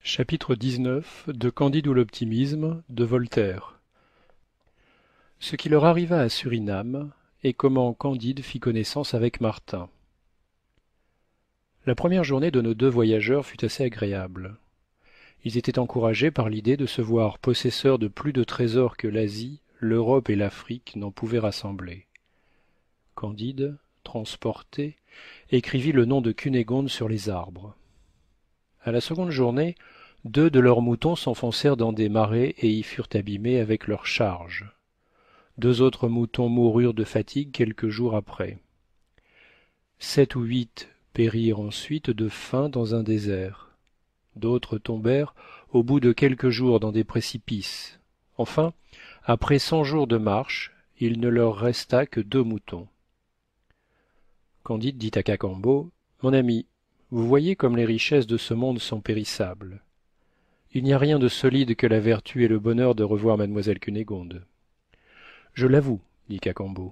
Chapitre XIX de Candide ou l'optimisme de Voltaire. Ce qui leur arriva à Suriname et comment Candide fit connaissance avec Martin. La première journée de nos deux voyageurs fut assez agréable. Ils étaient encouragés par l'idée de se voir possesseurs de plus de trésors que l'Asie, l'Europe et l'Afrique n'en pouvaient rassembler. Candide, transporté, écrivit le nom de Cunégonde sur les arbres. À la seconde journée, 2 de leurs moutons s'enfoncèrent dans des marais et y furent abîmés avec leurs charges. 2 autres moutons moururent de fatigue quelques jours après. 7 ou 8 périrent ensuite de faim dans un désert. D'autres tombèrent au bout de quelques jours dans des précipices. Enfin, après 100 jours de marche, il ne leur resta que 2 moutons. Candide dit à Cacambo, « Mon ami, vous voyez comme les richesses de ce monde sont périssables. Il n'y a rien de solide que la vertu et le bonheur de revoir mademoiselle Cunégonde. » Je l'avoue, dit Cacambo,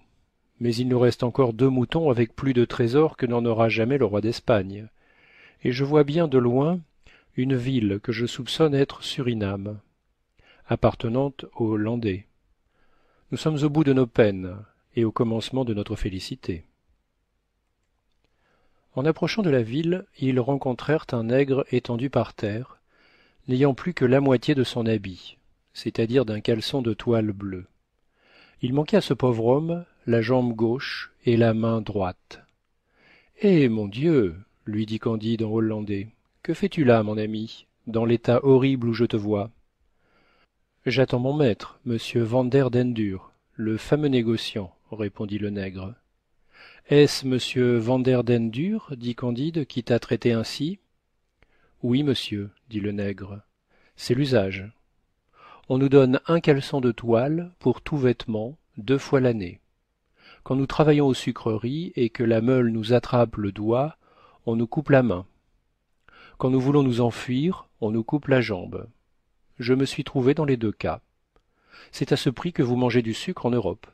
mais il nous reste encore 2 moutons avec plus de trésors que n'en aura jamais le roi d'Espagne. Et je vois bien de loin une ville que je soupçonne être Suriname, appartenant aux Hollandais. Nous sommes au bout de nos peines et au commencement de notre félicité. En approchant de la ville, ils rencontrèrent un nègre étendu par terre, n'ayant plus que la moitié de son habit, c'est-à-dire d'un caleçon de toile bleue. Il manquait à ce pauvre homme la jambe gauche et la main droite. « Eh mon Dieu !» lui dit Candide en hollandais, « que fais-tu là, mon ami, dans l'état horrible où je te vois ?»« J'attends mon maître, monsieur Vanderdendur, le fameux négociant, » répondit le nègre. « Est-ce monsieur Vanderdendur, dit Candide, qui t'a traité ainsi ?»« Oui, monsieur, dit le nègre, c'est l'usage. On nous donne un caleçon de toile pour tout vêtement 2 fois l'année. Quand nous travaillons aux sucreries et que la meule nous attrape le doigt, on nous coupe la main. Quand nous voulons nous enfuir, on nous coupe la jambe. Je me suis trouvé dans les 2 cas. C'est à ce prix que vous mangez du sucre en Europe.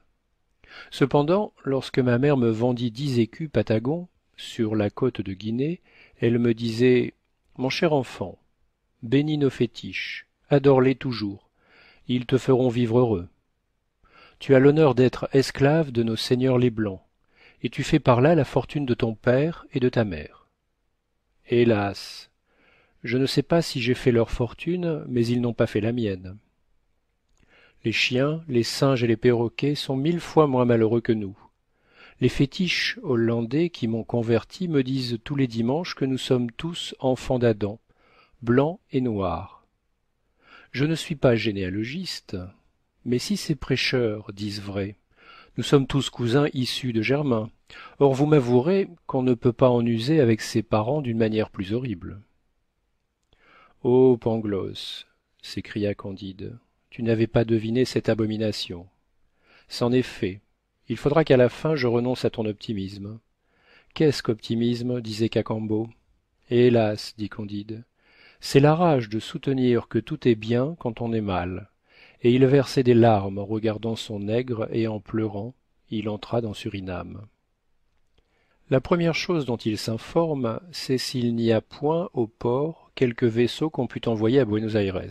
Cependant, lorsque ma mère me vendit 10 écus Patagons, sur la côte de Guinée, elle me disait « Mon cher enfant, bénis nos fétiches, adore-les toujours, ils te feront vivre heureux. Tu as l'honneur d'être esclave de nos seigneurs les Blancs, et tu fais par là la fortune de ton père et de ta mère. Hélas! Je ne sais pas si j'ai fait leur fortune, mais ils n'ont pas fait la mienne. Les chiens, les singes et les perroquets sont 1000 fois moins malheureux que nous. Les fétiches hollandais qui m'ont converti me disent tous les dimanches que nous sommes tous enfants d'Adam, blancs et noirs. Je ne suis pas généalogiste, mais si ces prêcheurs disent vrai, nous sommes tous cousins issus de Germain. Or vous m'avouerez qu'on ne peut pas en user avec ses parents d'une manière plus horrible. « Ô Pangloss, s'écria Candide, tu n'avais pas deviné cette abomination. C'en est fait. Il faudra qu'à la fin je renonce à ton optimisme. »« Qu'est-ce qu'optimisme » disait Cacambo. « Hélas, dit Candide, c'est la rage de soutenir que tout est bien quand on est mal. » Et il versait des larmes en regardant son nègre et en pleurant, il entra dans Suriname. La première chose dont il s'informe, c'est s'il n'y a point au port quelque vaisseau qu'on pût envoyer à Buenos Aires.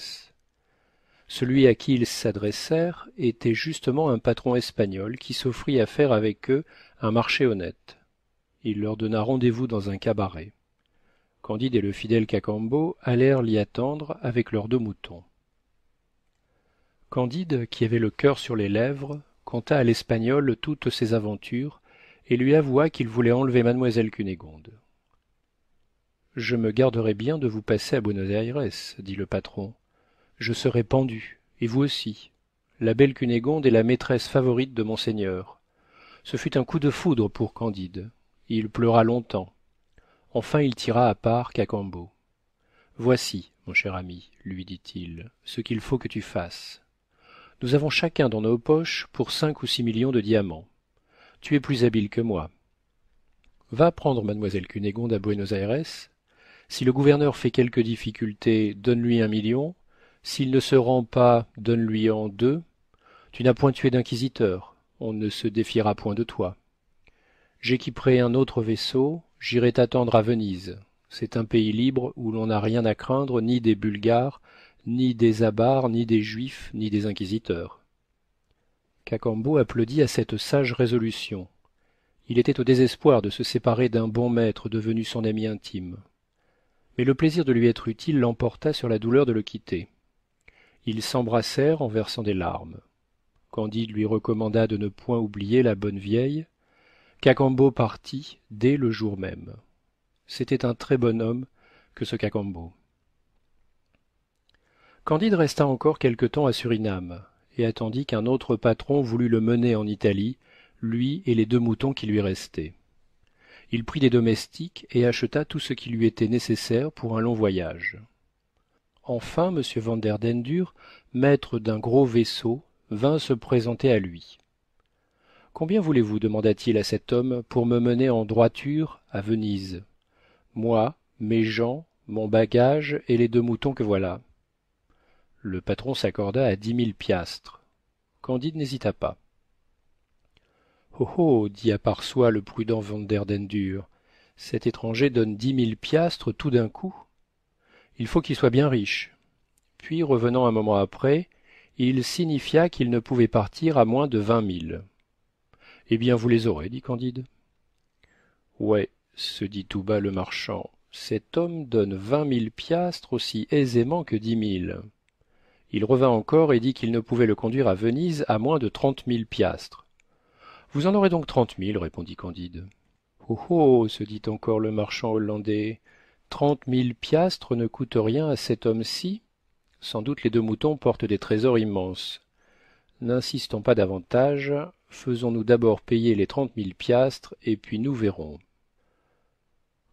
Celui à qui ils s'adressèrent était justement un patron espagnol qui s'offrit à faire avec eux un marché honnête. Il leur donna rendez-vous dans un cabaret. Candide et le fidèle Cacambo allèrent l'y attendre avec leurs 2 moutons. Candide, qui avait le cœur sur les lèvres, conta à l'Espagnol toutes ses aventures et lui avoua qu'il voulait enlever mademoiselle Cunégonde. « Je me garderai bien de vous passer à Buenos Aires, dit le patron. Je serai pendu, et vous aussi. La belle Cunégonde est la maîtresse favorite de monseigneur. » Ce fut un coup de foudre pour Candide. Il pleura longtemps. Enfin il tira à part Cacambo. « Voici, mon cher ami, lui dit-il, ce qu'il faut que tu fasses. Nous avons chacun dans nos poches pour 5 ou 6 millions de diamants. Tu es plus habile que moi. Va prendre mademoiselle Cunégonde à Buenos Aires. Si le gouverneur fait quelque difficulté, donne-lui 1 million. S'il ne se rend pas, donne-lui en 2. Tu n'as point tué d'inquisiteur, on ne se défiera point de toi. J'équiperai un autre vaisseau, j'irai t'attendre à Venise. C'est un pays libre où l'on n'a rien à craindre ni des Bulgares, ni des Abares, ni des Juifs, ni des inquisiteurs. » Cacambo applaudit à cette sage résolution. Il était au désespoir de se séparer d'un bon maître devenu son ami intime. Mais le plaisir de lui être utile l'emporta sur la douleur de le quitter. Ils s'embrassèrent en versant des larmes. Candide lui recommanda de ne point oublier la bonne vieille. Cacambo partit dès le jour même. C'était un très bon homme que ce Cacambo. Candide resta encore quelque temps à Surinam et attendit qu'un autre patron voulût le mener en Italie, lui et les 2 moutons qui lui restaient. Il prit des domestiques et acheta tout ce qui lui était nécessaire pour un long voyage. Enfin M. Vanderdendur, maître d'un gros vaisseau, vint se présenter à lui. « Combien voulez-vous, demanda-t-il à cet homme, pour me mener en droiture à Venise, moi, mes gens, mon bagage et les 2 moutons que voilà ?» Le patron s'accorda à 10 000 piastres. Candide n'hésita pas. « Oh oh, dit à part soi le prudent Vanderdendur, cet étranger donne 10 000 piastres tout d'un coup. Il faut qu'il soit bien riche. » Puis, revenant un moment après, il signifia qu'il ne pouvait partir à moins de 20 000. « Eh bien, vous les aurez, dit Candide. « Ouais, se dit tout bas le marchand, cet homme donne 20 000 piastres aussi aisément que 10 000. Il revint encore et dit qu'il ne pouvait le conduire à Venise à moins de 30 000 piastres. « Vous en aurez donc 30 000, répondit Candide. « Oh oh, se dit encore le marchand hollandais, 30 000 piastres ne coûtent rien à cet homme-ci. Sans doute les 2 moutons portent des trésors immenses. N'insistons pas davantage, faisons-nous d'abord payer les 30 000 piastres, et puis nous verrons. »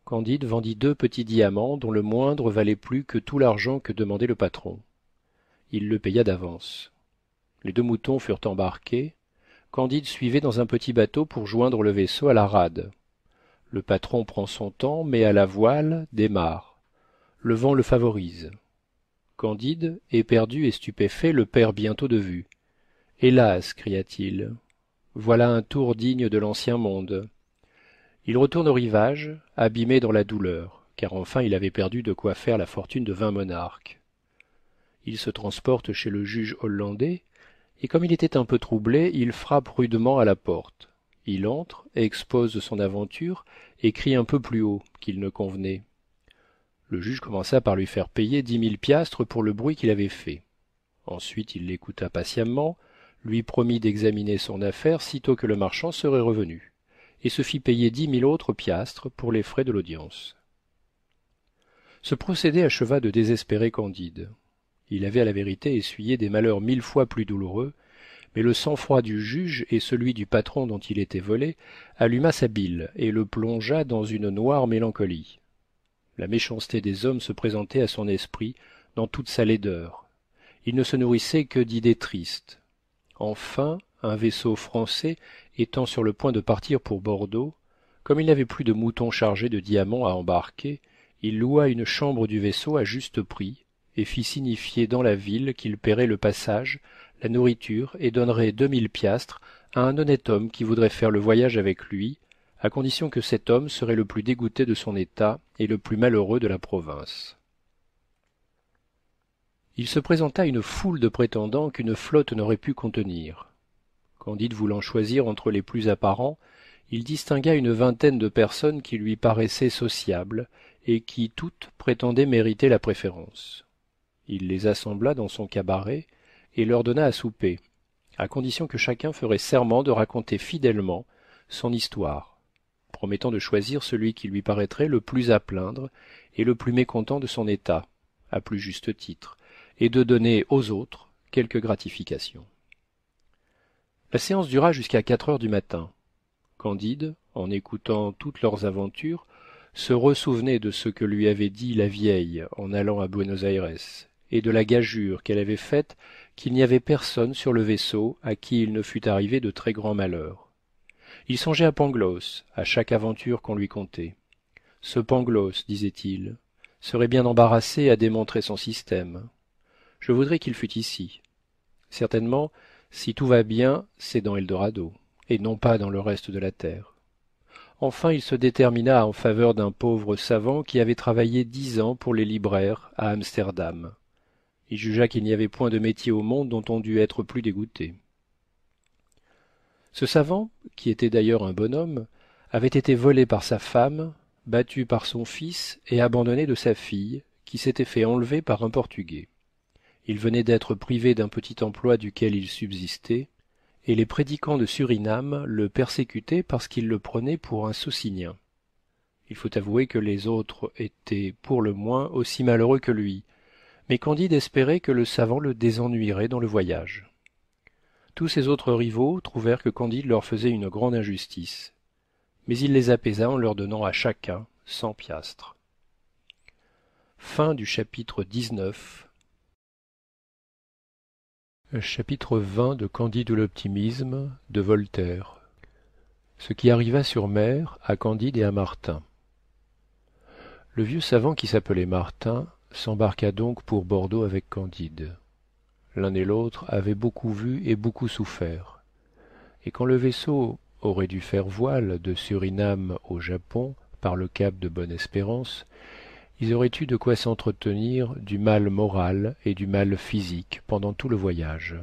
Candide vendit 2 petits diamants, dont le moindre valait plus que tout l'argent que demandait le patron. Il le paya d'avance. Les 2 moutons furent embarqués. Candide suivait dans un petit bateau pour joindre le vaisseau à la rade. Le patron prend son temps, met à la voile, démarre. Le vent le favorise. Candide, éperdu et stupéfait, le perd bientôt de vue. « Hélas !» cria-t-il, « voilà un tour digne de l'ancien monde. » Il retourne au rivage, abîmé dans la douleur, car enfin il avait perdu de quoi faire la fortune de 20 monarques. Il se transporte chez le juge hollandais, et comme il était un peu troublé, il frappe rudement à la porte. Il entre, expose son aventure, et crie un peu plus haut qu'il ne convenait. Le juge commença par lui faire payer 10 000 piastres pour le bruit qu'il avait fait. Ensuite il l'écouta patiemment, lui promit d'examiner son affaire sitôt que le marchand serait revenu, et se fit payer 10 000 autres piastres pour les frais de l'audience. Ce procédé acheva de désespérer Candide. Il avait à la vérité essuyé des malheurs 1000 fois plus douloureux, mais le sang-froid du juge et celui du patron dont il était volé alluma sa bile et le plongea dans une noire mélancolie. La méchanceté des hommes se présentait à son esprit dans toute sa laideur. Il ne se nourrissait que d'idées tristes. Enfin, un vaisseau français étant sur le point de partir pour Bordeaux, comme il n'avait plus de moutons chargés de diamants à embarquer, il loua une chambre du vaisseau à juste prix et fit signifier dans la ville qu'il paierait le passage, la nourriture et donnerait 2 000 piastres à un honnête homme qui voudrait faire le voyage avec lui, à condition que cet homme serait le plus dégoûté de son état et le plus malheureux de la province. Il se présenta une foule de prétendants qu'une flotte n'aurait pu contenir. Candide voulant choisir entre les plus apparents, il distingua une vingtaine de personnes qui lui paraissaient sociables et qui toutes prétendaient mériter la préférence. Il les assembla dans son cabaret et leur donna à souper, à condition que chacun ferait serment de raconter fidèlement son histoire, promettant de choisir celui qui lui paraîtrait le plus à plaindre et le plus mécontent de son état, à plus juste titre, et de donner aux autres quelque gratification. La séance dura jusqu'à 4 heures du matin. Candide, en écoutant toutes leurs aventures, se ressouvenait de ce que lui avait dit la vieille en allant à Buenos Aires, et de la gageure qu'elle avait faite qu'il n'y avait personne sur le vaisseau à qui il ne fût arrivé de très grands malheurs. Il songeait à Pangloss, à chaque aventure qu'on lui contait. Ce Pangloss, disait-il, serait bien embarrassé à démontrer son système. Je voudrais qu'il fût ici. Certainement, si tout va bien, c'est dans Eldorado, et non pas dans le reste de la terre. Enfin il se détermina en faveur d'un pauvre savant qui avait travaillé 10 ans pour les libraires à Amsterdam. Il jugea qu'il n'y avait point de métier au monde dont on dût être plus dégoûté. Ce savant, qui était d'ailleurs un bonhomme, avait été volé par sa femme, battu par son fils et abandonné de sa fille, qui s'était fait enlever par un Portugais. Il venait d'être privé d'un petit emploi duquel il subsistait, et les prédicants de Surinam le persécutaient parce qu'ils le prenaient pour un Socignien. Il faut avouer que les autres étaient pour le moins aussi malheureux que lui, mais Candide espérait que le savant le désennuierait dans le voyage. Tous ses autres rivaux trouvèrent que Candide leur faisait une grande injustice, mais il les apaisa en leur donnant à chacun 100 piastres. Fin du chapitre 19. Chapitre 20 de Candide ou l'optimisme de Voltaire. Ce qui arriva sur mer à Candide et à Martin. Le vieux savant qui s'appelait Martin s'embarqua donc pour Bordeaux avec Candide. L'un et l'autre avaient beaucoup vu et beaucoup souffert, et quand le vaisseau aurait dû faire voile de Surinam au Japon par le cap de Bonne-Espérance, ils auraient eu de quoi s'entretenir du mal moral et du mal physique pendant tout le voyage.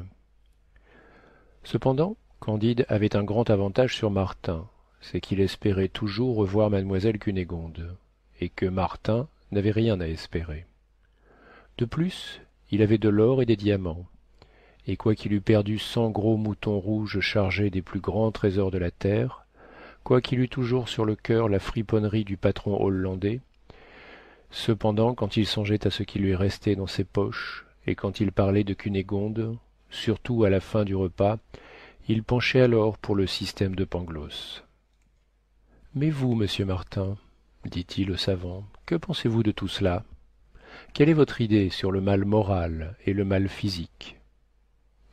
Cependant, Candide avait un grand avantage sur Martin, c'est qu'il espérait toujours revoir mademoiselle Cunégonde, et que Martin n'avait rien à espérer. De plus, il avait de l'or et des diamants, et quoiqu'il eût perdu 100 gros moutons rouges chargés des plus grands trésors de la terre, quoiqu'il eût toujours sur le cœur la friponnerie du patron hollandais, cependant, quand il songeait à ce qui lui restait dans ses poches, et quand il parlait de Cunégonde, surtout à la fin du repas, il penchait alors pour le système de Pangloss. « Mais vous, monsieur Martin, dit-il au savant, que pensez-vous de tout cela ? Quelle est votre idée sur le mal moral et le mal physique ? »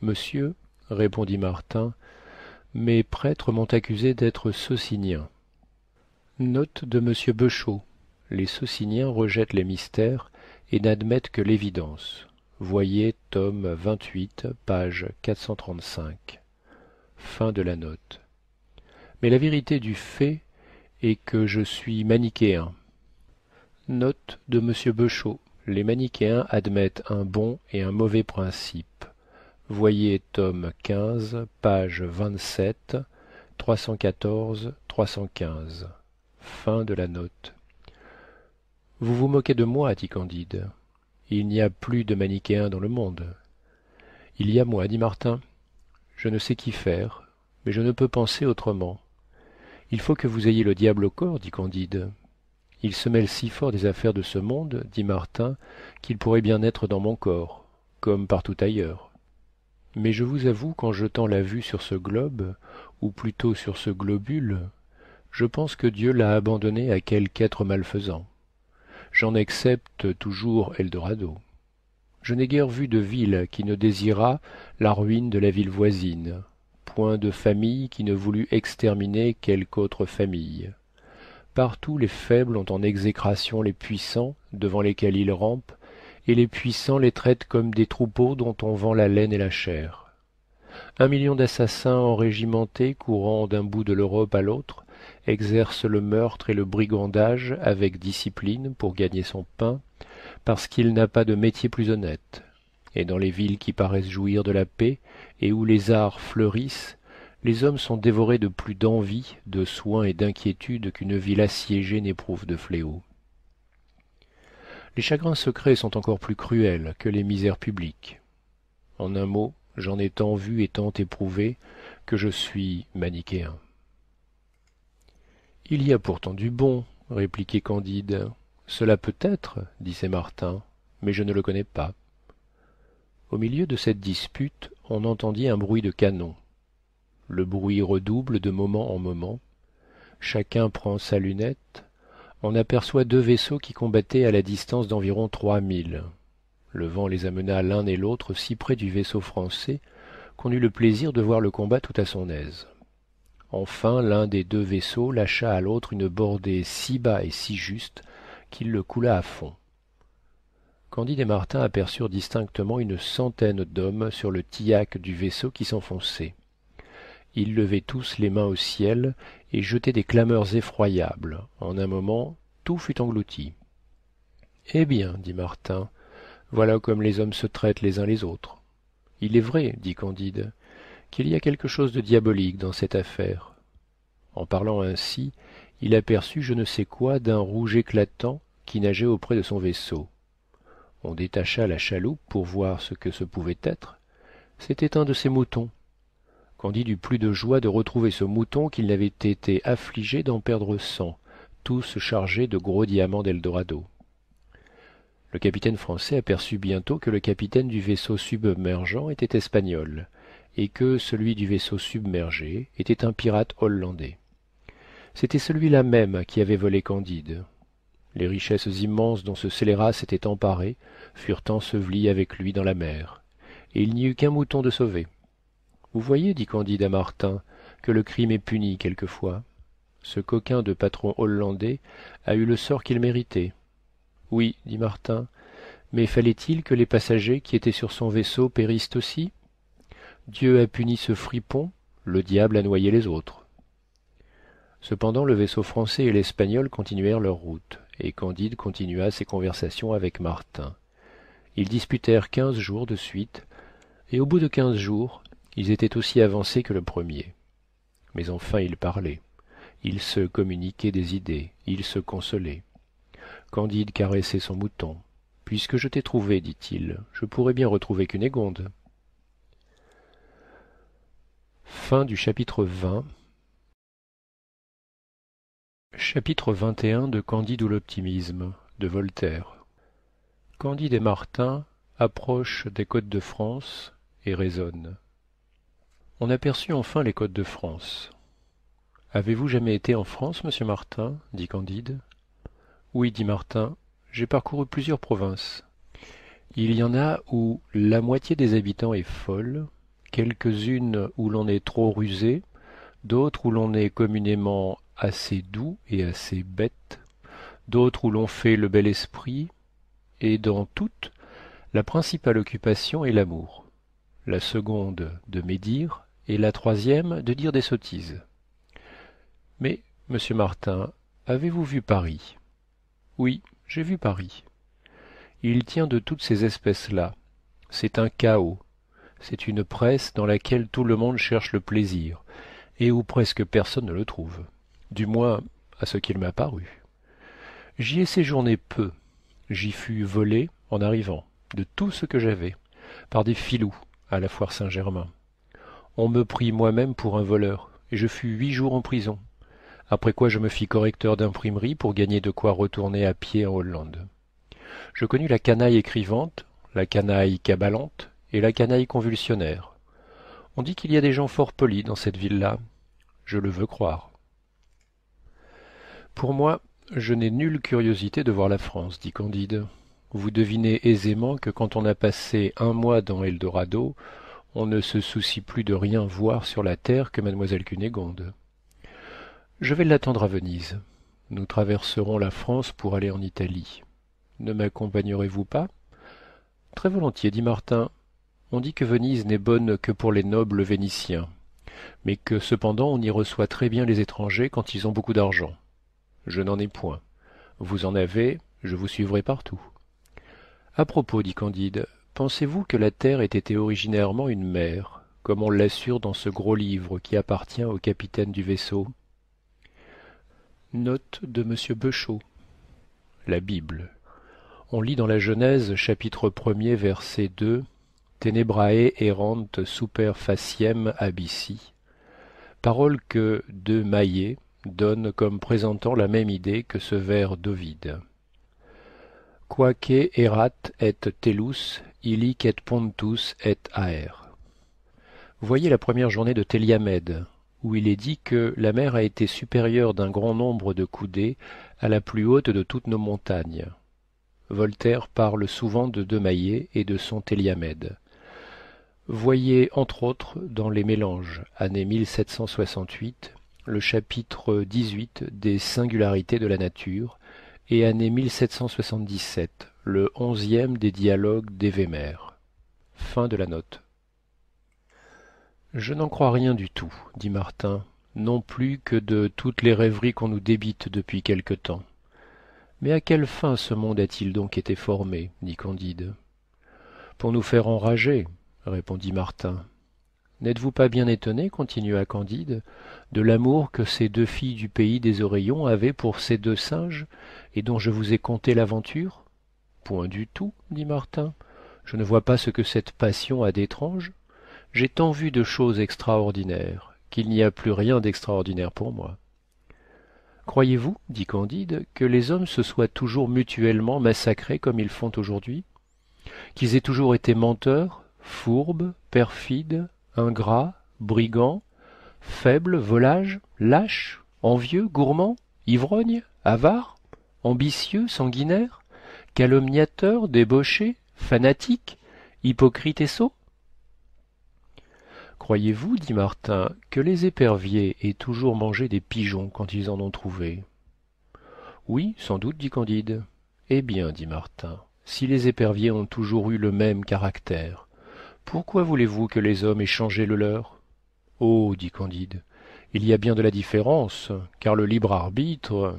« Monsieur, répondit Martin, mes prêtres m'ont accusé d'être socignien. Note de monsieur Beuchot. Les sociniens rejettent les mystères et n'admettent que l'évidence. Voyez tome 28, page 435. Fin de la note. Mais la vérité du fait est que je suis manichéen. Note de monsieur Beuchot. Les manichéens admettent un bon et un mauvais principe. Voyez tome 15, page 27, 314, 315. Fin de la note. Vous vous moquez de moi, dit Candide. Il n'y a plus de manichéens dans le monde. Il y a moi, dit Martin. Je ne sais qu'y faire, mais je ne peux penser autrement. Il faut que vous ayez le diable au corps, dit Candide. Il se mêle si fort des affaires de ce monde, dit Martin, qu'il pourrait bien être dans mon corps, comme partout ailleurs. Mais je vous avoue qu'en jetant la vue sur ce globe, ou plutôt sur ce globule, je pense que Dieu l'a abandonné à quelque être malfaisant. J'en excepte toujours Eldorado. Je n'ai guère vu de ville qui ne désirât la ruine de la ville voisine, point de famille qui ne voulût exterminer quelque autre famille. Partout les faibles ont en exécration les puissants, devant lesquels ils rampent, et les puissants les traitent comme des troupeaux dont on vend la laine et la chair. 1 million d'assassins enrégimentés courant d'un bout de l'Europe à l'autre exercent le meurtre et le brigandage avec discipline pour gagner son pain, parce qu'il n'a pas de métier plus honnête. Et dans les villes qui paraissent jouir de la paix et où les arts fleurissent, les hommes sont dévorés de plus d'envie, de soin et d'inquiétude qu'une ville assiégée n'éprouve de fléaux. Les chagrins secrets sont encore plus cruels que les misères publiques. En un mot, j'en ai tant vu et tant éprouvé que je suis manichéen. Il y a pourtant du bon, répliquait Candide. Cela peut être, disait Martin, mais je ne le connais pas. Au milieu de cette dispute, on entendit un bruit de canon. Le bruit redouble de moment en moment. Chacun prend sa lunette. On aperçoit 2 vaisseaux qui combattaient à la distance d'environ 3 milles. Le vent les amena l'un et l'autre si près du vaisseau français qu'on eut le plaisir de voir le combat tout à son aise. Enfin, l'un des 2 vaisseaux lâcha à l'autre une bordée si bas et si juste qu'il le coula à fond. Candide et Martin aperçurent distinctement une centaine d'hommes sur le tillac du vaisseau qui s'enfonçait. Ils levaient tous les mains au ciel et jetait des clameurs effroyables. En un moment, tout fut englouti. Eh bien, dit Martin, voilà comme les hommes se traitent les uns les autres. Il est vrai, dit Candide, qu'il y a quelque chose de diabolique dans cette affaire. En parlant ainsi, il aperçut je ne sais quoi d'un rouge éclatant qui nageait auprès de son vaisseau. On détacha la chaloupe pour voir ce que ce pouvait être. C'était un de ses moutons. Candide eut plus de joie de retrouver ce mouton qu'il n'avait été affligé d'en perdre 100, tous chargés de gros diamants d'Eldorado. Le capitaine français aperçut bientôt que le capitaine du vaisseau submergeant était espagnol, et que celui du vaisseau submergé était un pirate hollandais. C'était celui-là même qui avait volé Candide. Les richesses immenses dont ce scélérat s'était emparé furent ensevelies avec lui dans la mer, et il n'y eut qu'un mouton de sauvé. Vous voyez, dit Candide à Martin, que le crime est puni quelquefois. Ce coquin de patron hollandais a eu le sort qu'il méritait. Oui, dit Martin, mais fallait-il que les passagers qui étaient sur son vaisseau périssent aussi? Dieu a puni ce fripon, le diable a noyé les autres. Cependant le vaisseau français et l'espagnol continuèrent leur route, et Candide continua ses conversations avec Martin. Ils disputèrent 15 jours de suite, et au bout de 15 jours, ils étaient aussi avancés que le premier. Mais enfin ils parlaient, ils se communiquaient des idées, ils se consolaient. Candide caressait son mouton. « Puisque je t'ai trouvé, dit-il, je pourrais bien retrouver Cunégonde. » Fin du chapitre 20. Chapitre 21 de Candide ou l'optimisme, de Voltaire. Candide et Martin approchent des côtes de France et raisonnent. On aperçut enfin les côtes de France. « Avez-vous jamais été en France, monsieur Martin ?» dit Candide. « Oui, dit Martin, j'ai parcouru plusieurs provinces. Il y en a où la moitié des habitants est folle, quelques-unes où l'on est trop rusé, d'autres où l'on est communément assez doux et assez bête, d'autres où l'on fait le bel esprit, et dans toutes, la principale occupation est l'amour, la seconde de médire, et la troisième de dire des sottises. Mais, monsieur Martin, avez-vous vu Paris ? Oui, j'ai vu Paris. Il tient de toutes ces espèces-là. C'est un chaos. C'est une presse dans laquelle tout le monde cherche le plaisir, et où presque personne ne le trouve. Du moins, à ce qu'il m'a paru. J'y ai séjourné peu. J'y fus volé, en arrivant, de tout ce que j'avais, par des filous, à la foire Saint-Germain. On me prit moi-même pour un voleur, et je fus 8 jours en prison, après quoi je me fis correcteur d'imprimerie pour gagner de quoi retourner à pied en Hollande. Je connus la canaille écrivante, la canaille cabalante et la canaille convulsionnaire. On dit qu'il y a des gens fort polis dans cette ville-là. Je le veux croire. Pour moi, je n'ai nulle curiosité de voir la France, dit Candide. Vous devinez aisément que quand on a passé 1 mois dans Eldorado, on ne se soucie plus de rien voir sur la terre que mademoiselle Cunégonde. Je vais l'attendre à Venise. Nous traverserons la France pour aller en Italie. Ne m'accompagnerez-vous pas ? Très volontiers, dit Martin. On dit que Venise n'est bonne que pour les nobles vénitiens, mais que cependant on y reçoit très bien les étrangers quand ils ont beaucoup d'argent. Je n'en ai point. Vous en avez, je vous suivrai partout. À propos, dit Candide, pensez-vous que la terre ait été originairement une mer, comme on l'assure dans ce gros livre qui appartient au capitaine du vaisseau ? Note de Monsieur Beuchot. La Bible. On lit dans la Genèse, chapitre 1er, verset 2, Tenebrae errant super faciem abyssi, parole que de Maillet donne comme présentant la même idée que ce vers d'Ovide. Quaque erat et tellus, illic et pontus et aer. Voyez la première journée de Téliamède, où il est dit que la mer a été supérieure d'un grand nombre de coudées à la plus haute de toutes nos montagnes. Voltaire parle souvent de Maillet et de son Téliamède. Voyez entre autres dans Les Mélanges, année 1768, le chapitre 18 des Singularités de la nature, et année 1777, le 11e des dialogues d'Évémer. Fin de la note. Je n'en crois rien du tout, dit Martin. non plus que de toutes les rêveries qu'on nous débite depuis quelque temps. Mais à quelle fin ce monde a-t-il donc été formé, dit Candide. Pour nous faire enrager, répondit Martin. N'êtes-vous pas bien étonné, continua Candide, de l'amour que ces deux filles du pays des oreillons avaient pour ces deux singes, et dont je vous ai conté l'aventure? Point du tout, dit Martin. Je ne vois pas ce que cette passion a d'étrange. J'ai tant vu de choses extraordinaires qu'il n'y a plus rien d'extraordinaire pour moi. Croyez-vous, dit Candide, que les hommes se soient toujours mutuellement massacrés comme ils font aujourd'hui? Qu'ils aient toujours été menteurs, fourbes, perfides, ingrats, brigands, faibles, volages, lâches, envieux, gourmands, ivrognes, avares, ambitieux, sanguinaires, calomniateurs, débauchés, fanatiques, hypocrites et sots? Croyez-vous, dit Martin, que les éperviers aient toujours mangé des pigeons quand ils en ont trouvé? Oui, sans doute, dit Candide. Eh bien, dit Martin, si les éperviers ont toujours eu le même caractère, pourquoi voulez-vous que les hommes aient changé le leur? Oh, dit Candide, il y a bien de la différence, car le libre arbitre...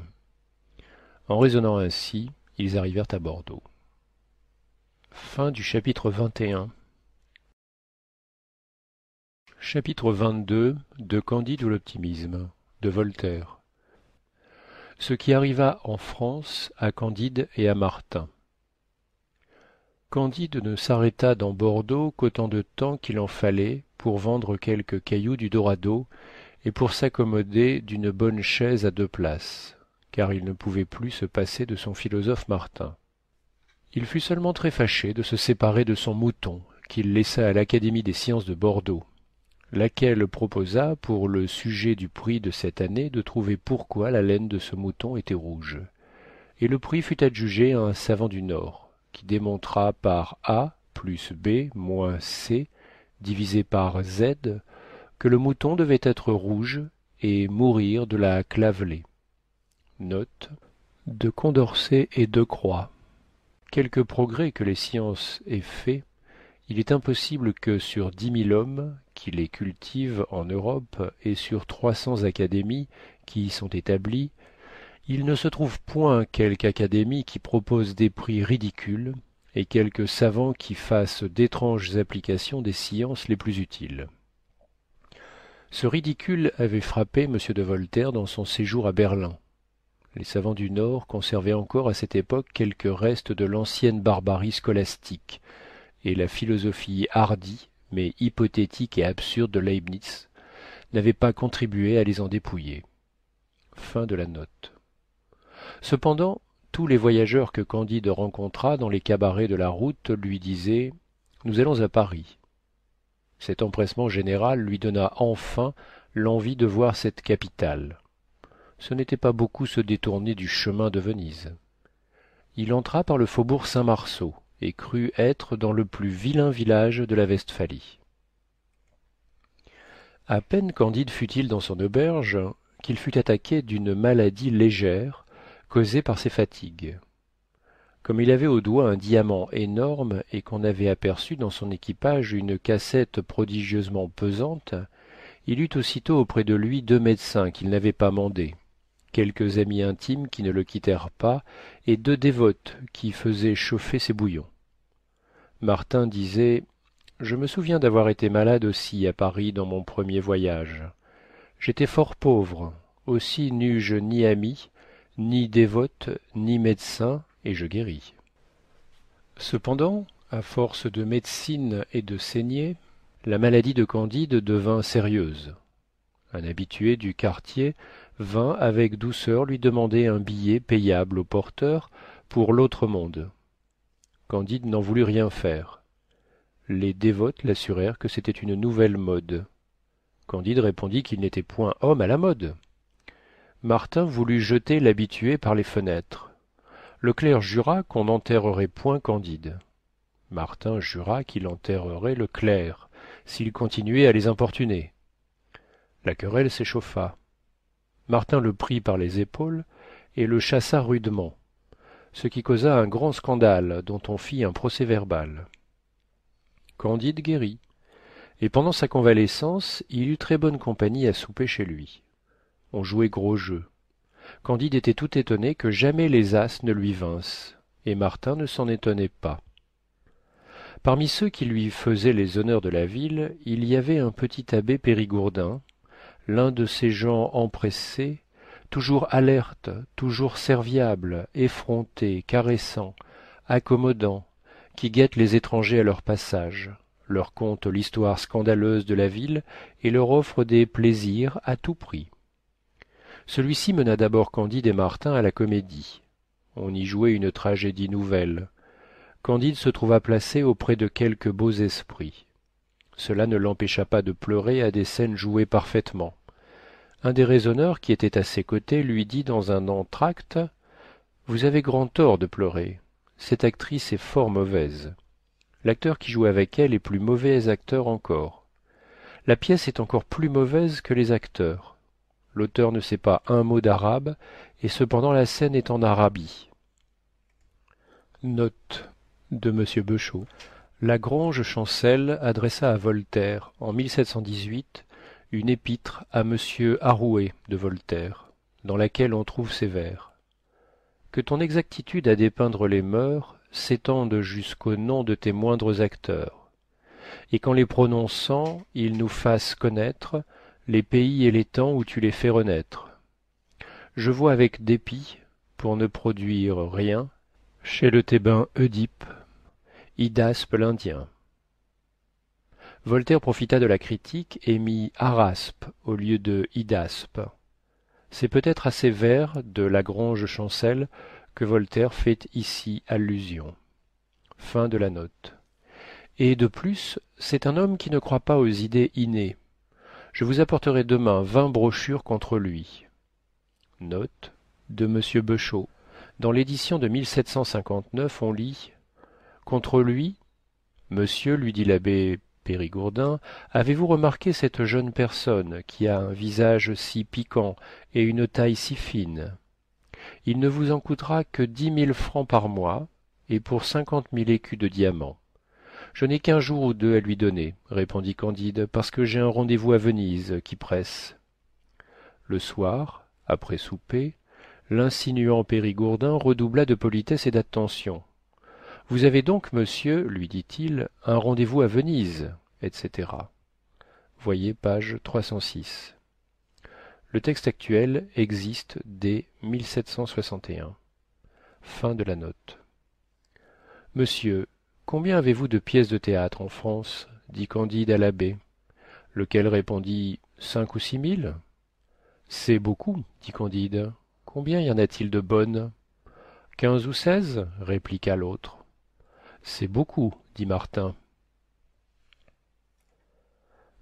En raisonnant ainsi, ils arrivèrent à Bordeaux. Fin du chapitre 21. Chapitre 22 de Candide ou l'optimisme de Voltaire. Ce qui arriva en France à Candide et à Martin. Candide ne s'arrêta dans Bordeaux qu'autant de temps qu'il en fallait pour vendre quelques cailloux du Dorado et pour s'accommoder d'une bonne chaise à 2 places, car il ne pouvait plus se passer de son philosophe Martin. Il fut seulement très fâché de se séparer de son mouton, qu'il laissa à l'Académie des sciences de Bordeaux, laquelle proposa, pour le sujet du prix de cette année, de trouver pourquoi la laine de ce mouton était rouge. Et le prix fut adjugé à un savant du Nord, qui démontra par A plus B moins C divisé par Z que le mouton devait être rouge et mourir de la clavelée. Note de Condorcet et de Croix. Quelque progrès que les sciences aient fait, il est impossible que sur 10 000 hommes qui les cultivent en Europe et sur 300 académies qui y sont établies, il ne se trouve point quelque académie qui propose des prix ridicules et quelque savant qui fasse d'étranges applications des sciences les plus utiles. Ce ridicule avait frappé M. de Voltaire dans son séjour à Berlin. Les savants du Nord conservaient encore à cette époque quelques restes de l'ancienne barbarie scolastique, et la philosophie hardie, mais hypothétique et absurde de Leibniz n'avait pas contribué à les en dépouiller. Fin de la note. Cependant, tous les voyageurs que Candide rencontra dans les cabarets de la route lui disaient « Nous allons à Paris ». Cet empressement général lui donna enfin l'envie de voir cette capitale. Ce n'était pas beaucoup se détourner du chemin de Venise. Il entra par le faubourg Saint-Marceau et crut être dans le plus vilain village de la Westphalie. À peine Candide fut-il dans son auberge qu'il fut attaqué d'une maladie légère causée par ses fatigues. Comme il avait au doigt un diamant énorme et qu'on avait aperçu dans son équipage une cassette prodigieusement pesante, il eut aussitôt auprès de lui 2 médecins qu'il n'avait pas mandés, quelques amis intimes qui ne le quittèrent pas, et 2 dévotes qui faisaient chauffer ses bouillons. Martin disait « Je me souviens d'avoir été malade aussi à Paris dans mon premier voyage. J'étais fort pauvre, aussi n'eus-je ni amis, ni dévotes, ni médecins, et je guéris. Cependant, à force de médecine et de saigner, la maladie de Candide devint sérieuse. Un habitué du quartier vint avec douceur lui demander un billet payable au porteur pour l'autre monde. Candide n'en voulut rien faire. Les dévotes l'assurèrent que c'était une nouvelle mode. Candide répondit qu'il n'était point homme à la mode. Martin voulut jeter l'habitué par les fenêtres. Le clerc jura qu'on n'enterrerait point Candide. Martin jura qu'il enterrerait le clerc s'il continuait à les importuner. La querelle s'échauffa. Martin le prit par les épaules et le chassa rudement, ce qui causa un grand scandale dont on fit un procès-verbal. Candide guérit, et pendant sa convalescence il eut très bonne compagnie à souper chez lui. on jouait gros jeu. Candide était tout étonné que jamais les as ne lui vinssent, et Martin ne s'en étonnait pas. Parmi ceux qui lui faisaient les honneurs de la ville, il y avait un petit abbé Périgourdin, l'un de ces gens empressés, toujours alertes, toujours serviables, effrontés, caressants, accommodants, qui guettent les étrangers à leur passage, leur content l'histoire scandaleuse de la ville et leur offrent des plaisirs à tout prix. Celui-ci mena d'abord Candide et Martin à la comédie. On y jouait une tragédie nouvelle. Candide se trouva placé auprès de quelques beaux esprits. Cela ne l'empêcha pas de pleurer à des scènes jouées parfaitement. Un des raisonneurs qui était à ses côtés lui dit dans un entr'acte: « Vous avez grand tort de pleurer. Cette actrice est fort mauvaise. L'acteur qui joue avec elle est plus mauvais acteur encore. La pièce est encore plus mauvaise que les acteurs. L'auteur ne sait pas un mot d'arabe, et cependant la scène est en Arabie. » Note de M. Beuchot. Lagrange Chancel adressa à Voltaire, en 1718, une épître à M. Arouet de Voltaire, dans laquelle on trouve ces vers: « Que ton exactitude à dépeindre les mœurs s'étende jusqu'au nom de tes moindres acteurs, et qu'en les prononçant, ils nous fassent connaître les pays et les temps où tu les fais renaître. Je vois avec dépit, pour ne produire rien, chez le Thébain Oedipe, Hydaspe l'Indien. » Voltaire profita de la critique et mit Araspe au lieu de Hydaspe. C'est peut-être à ces vers de Lagrange Chancel que Voltaire fait ici allusion. Fin de la note. Et de plus, c'est un homme qui ne croit pas aux idées innées. Je vous apporterai demain 20 brochures contre lui. Note de M. Beuchot. Dans l'édition de 1759, on lit: « Contre lui, monsieur, lui dit l'abbé Périgourdin, avez-vous remarqué cette jeune personne qui a un visage si piquant et une taille si fine? Il ne vous en coûtera que 10 000 francs par mois, et pour 50 000 écus de diamants. Je n'ai qu'un jour ou deux à lui donner, répondit Candide, parce que j'ai un rendez-vous à Venise qui presse. » Le soir, après souper, l'insinuant Périgourdin redoubla de politesse et d'attention. « Vous avez donc, monsieur, lui dit-il, un rendez-vous à Venise, etc. » Voyez page 306. Le texte actuel existe dès 1761. Fin de la note. « Monsieur, combien avez-vous de pièces de théâtre en France ? » dit Candide à l'abbé, lequel répondit: « 5 ou 6 000. » « C'est beaucoup, dit Candide. « Combien y en a-t-il de bonnes ? » « 15 ou 16, répliqua l'autre. « C'est beaucoup, dit Martin. »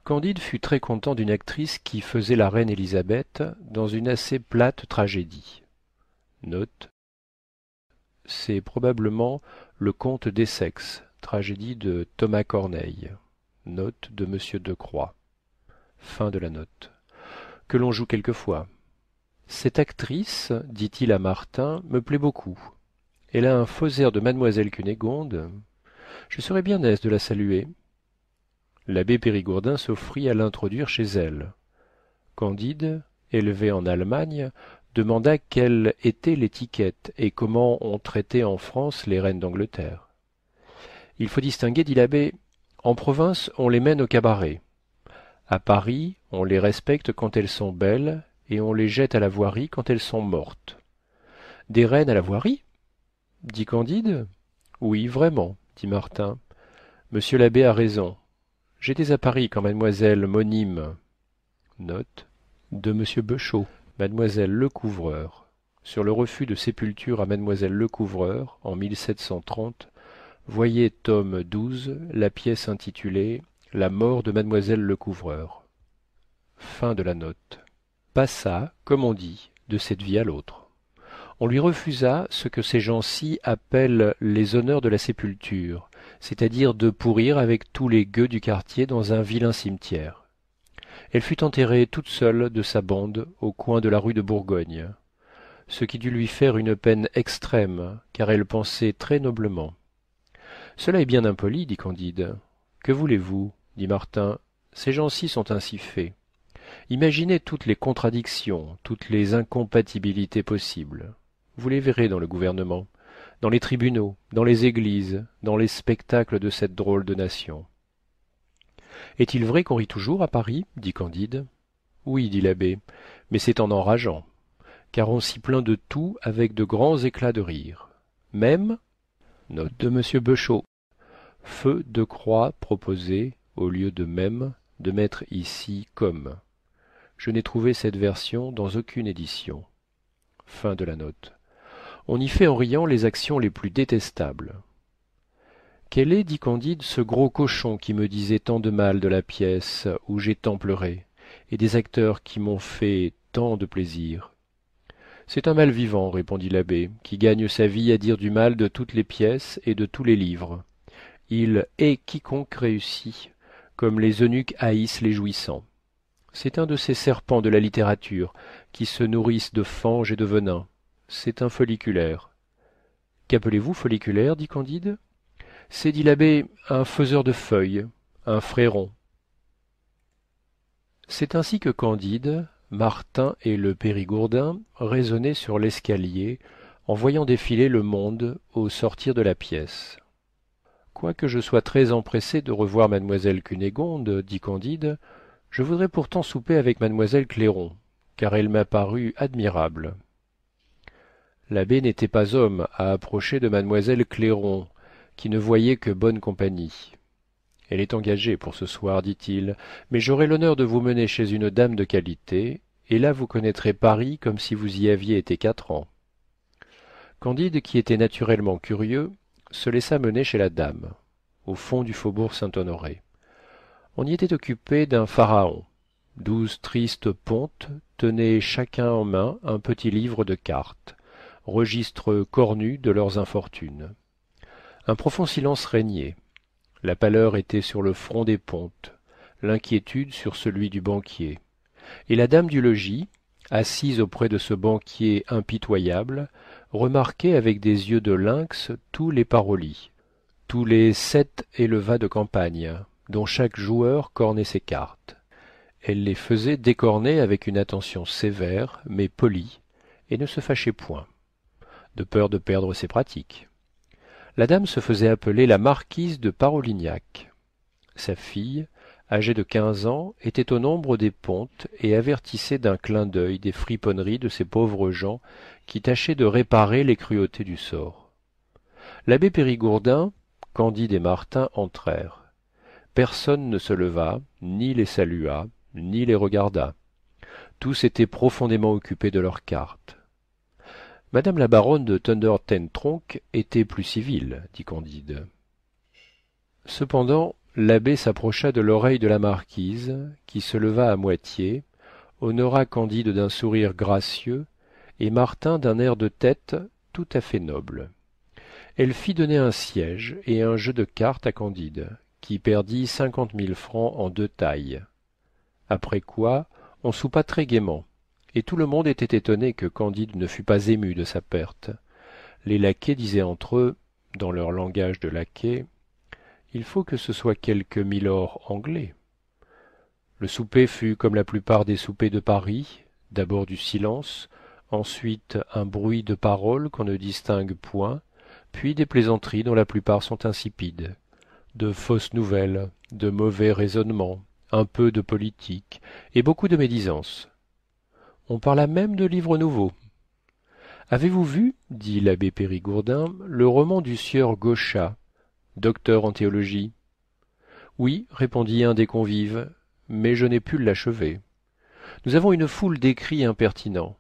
Candide fut très content d'une actrice qui faisait la reine Élisabeth dans une assez plate tragédie. Note. C'est probablement le Comte d'Essex, tragédie de Thomas Corneille. Note de M. Decroix. Fin de la note. Que l'on joue quelquefois. Cette actrice, dit-il à Martin, me plaît beaucoup. Elle a un faux air de mademoiselle Cunégonde. Je serais bien aise de la saluer. L'abbé Périgourdin s'offrit à l'introduire chez elle. Candide, élevé en Allemagne, demanda quelle était l'étiquette et comment on traitait en France les reines d'Angleterre. Il faut distinguer, dit l'abbé. En province, on les mène au cabaret. À Paris, on les respecte quand elles sont belles, et on les jette à la voirie quand elles sont mortes. Des reines à la voirie ? Dit Candide. Oui, vraiment, dit Martin. Monsieur l'abbé a raison. J'étais à Paris quand mademoiselle Monime, note de Monsieur Beuchot, mademoiselle Lecouvreur, sur le refus de sépulture à mademoiselle Lecouvreur en 1730, voyez tome 12, la pièce intitulée La mort de mademoiselle Lecouvreur. Fin de la note. Passa, comme on dit, de cette vie à l'autre. On lui refusa ce que ces gens-ci appellent les honneurs de la sépulture, c'est-à-dire de pourrir avec tous les gueux du quartier dans un vilain cimetière. Elle fut enterrée toute seule de sa bande au coin de la rue de Bourgogne, ce qui dut lui faire une peine extrême, car elle pensait très noblement. Cela est bien impoli, dit Candide. Que voulez-vous, dit Martin, ces gens-ci sont ainsi faits. Imaginez toutes les contradictions, toutes les incompatibilités possibles. Vous les verrez dans le gouvernement, dans les tribunaux, dans les églises, dans les spectacles de cette drôle de nation. Est-il vrai qu'on rit toujours à Paris? Dit Candide. Oui, dit l'abbé, mais c'est en enrageant, car on s'y plaint de tout avec de grands éclats de rire. Même, note de Monsieur Beuchot, feu de croix proposé, au lieu de même, de mettre ici comme. Je n'ai trouvé cette version dans aucune édition. Fin de la note. On y fait en riant les actions les plus détestables. Quel est, dit Candide, ce gros cochon qui me disait tant de mal de la pièce où j'ai tant pleuré, et des acteurs qui m'ont fait tant de plaisir? C'est un mal-vivant, répondit l'abbé, qui gagne sa vie à dire du mal de toutes les pièces et de tous les livres. Il hait quiconque réussit, comme les eunuques haïssent les jouissants. C'est un de ces serpents de la littérature qui se nourrissent de fange et de venin. C'est un folliculaire. Qu'appelez-vous folliculaire? Dit Candide. C'est, dit l'abbé, un faiseur de feuilles, un fréron. C'est ainsi que Candide, Martin et le Périgourdin raisonnaient sur l'escalier en voyant défiler le monde au sortir de la pièce. Quoique je sois très empressé de revoir mademoiselle Cunégonde, dit Candide, je voudrais pourtant souper avec mademoiselle Clairon, car elle m'a paru admirable. L'abbé n'était pas homme à approcher de mademoiselle Clairon, qui ne voyait que bonne compagnie. Elle est engagée pour ce soir, dit-il, mais j'aurai l'honneur de vous mener chez une dame de qualité, et là vous connaîtrez Paris comme si vous y aviez été 4 ans. Candide, qui était naturellement curieux, se laissa mener chez la dame, au fond du faubourg Saint-Honoré. On y était occupé d'un pharaon. 12 tristes pontes tenaient chacun en main un petit livre de cartes, registre cornu de leurs infortunes. Un profond silence régnait. La pâleur était sur le front des pontes, l'inquiétude sur celui du banquier. Et la dame du logis, assise auprès de ce banquier impitoyable, remarquait avec des yeux de lynx tous les parolis, tous les 7 élevas de campagne, dont chaque joueur cornait ses cartes. Elle les faisait décorner avec une attention sévère, mais polie, et ne se fâchait point, de peur de perdre ses pratiques. La dame se faisait appeler la marquise de Parolignac. Sa fille, âgée de 15 ans, était au nombre des pontes et avertissait d'un clin d'œil des friponneries de ces pauvres gens qui tâchaient de réparer les cruautés du sort. L'abbé Périgourdin, Candide et Martin entrèrent. Personne ne se leva, ni les salua, ni les regarda. Tous étaient profondément occupés de leurs cartes. Madame la baronne de Thunder Ten Tronckh était plus civile, dit Candide. Cependant, l'abbé s'approcha de l'oreille de la marquise, qui se leva à moitié, honora Candide d'un sourire gracieux, et Martin d'un air de tête tout à fait noble. Elle fit donner un siège et un jeu de cartes à Candide, qui perdit 50 000 francs en 2 tailles. Après quoi, on soupa très gaiement, et tout le monde était étonné que Candide ne fût pas ému de sa perte. Les laquais disaient entre eux, dans leur langage de laquais, « Il faut que ce soit quelque milord anglais. » Le souper fut comme la plupart des soupers de Paris, d'abord du silence, ensuite un bruit de paroles qu'on ne distingue point, puis des plaisanteries dont la plupart sont insipides, de fausses nouvelles, de mauvais raisonnements, un peu de politique, et beaucoup de médisance. On parla même de livres nouveaux. Avez-vous vu, dit l'abbé Périgourdin, le roman du sieur Gauchat, docteur en théologie? Oui, répondit un des convives, mais je n'ai pu l'achever. Nous avons une foule d'écrits impertinents,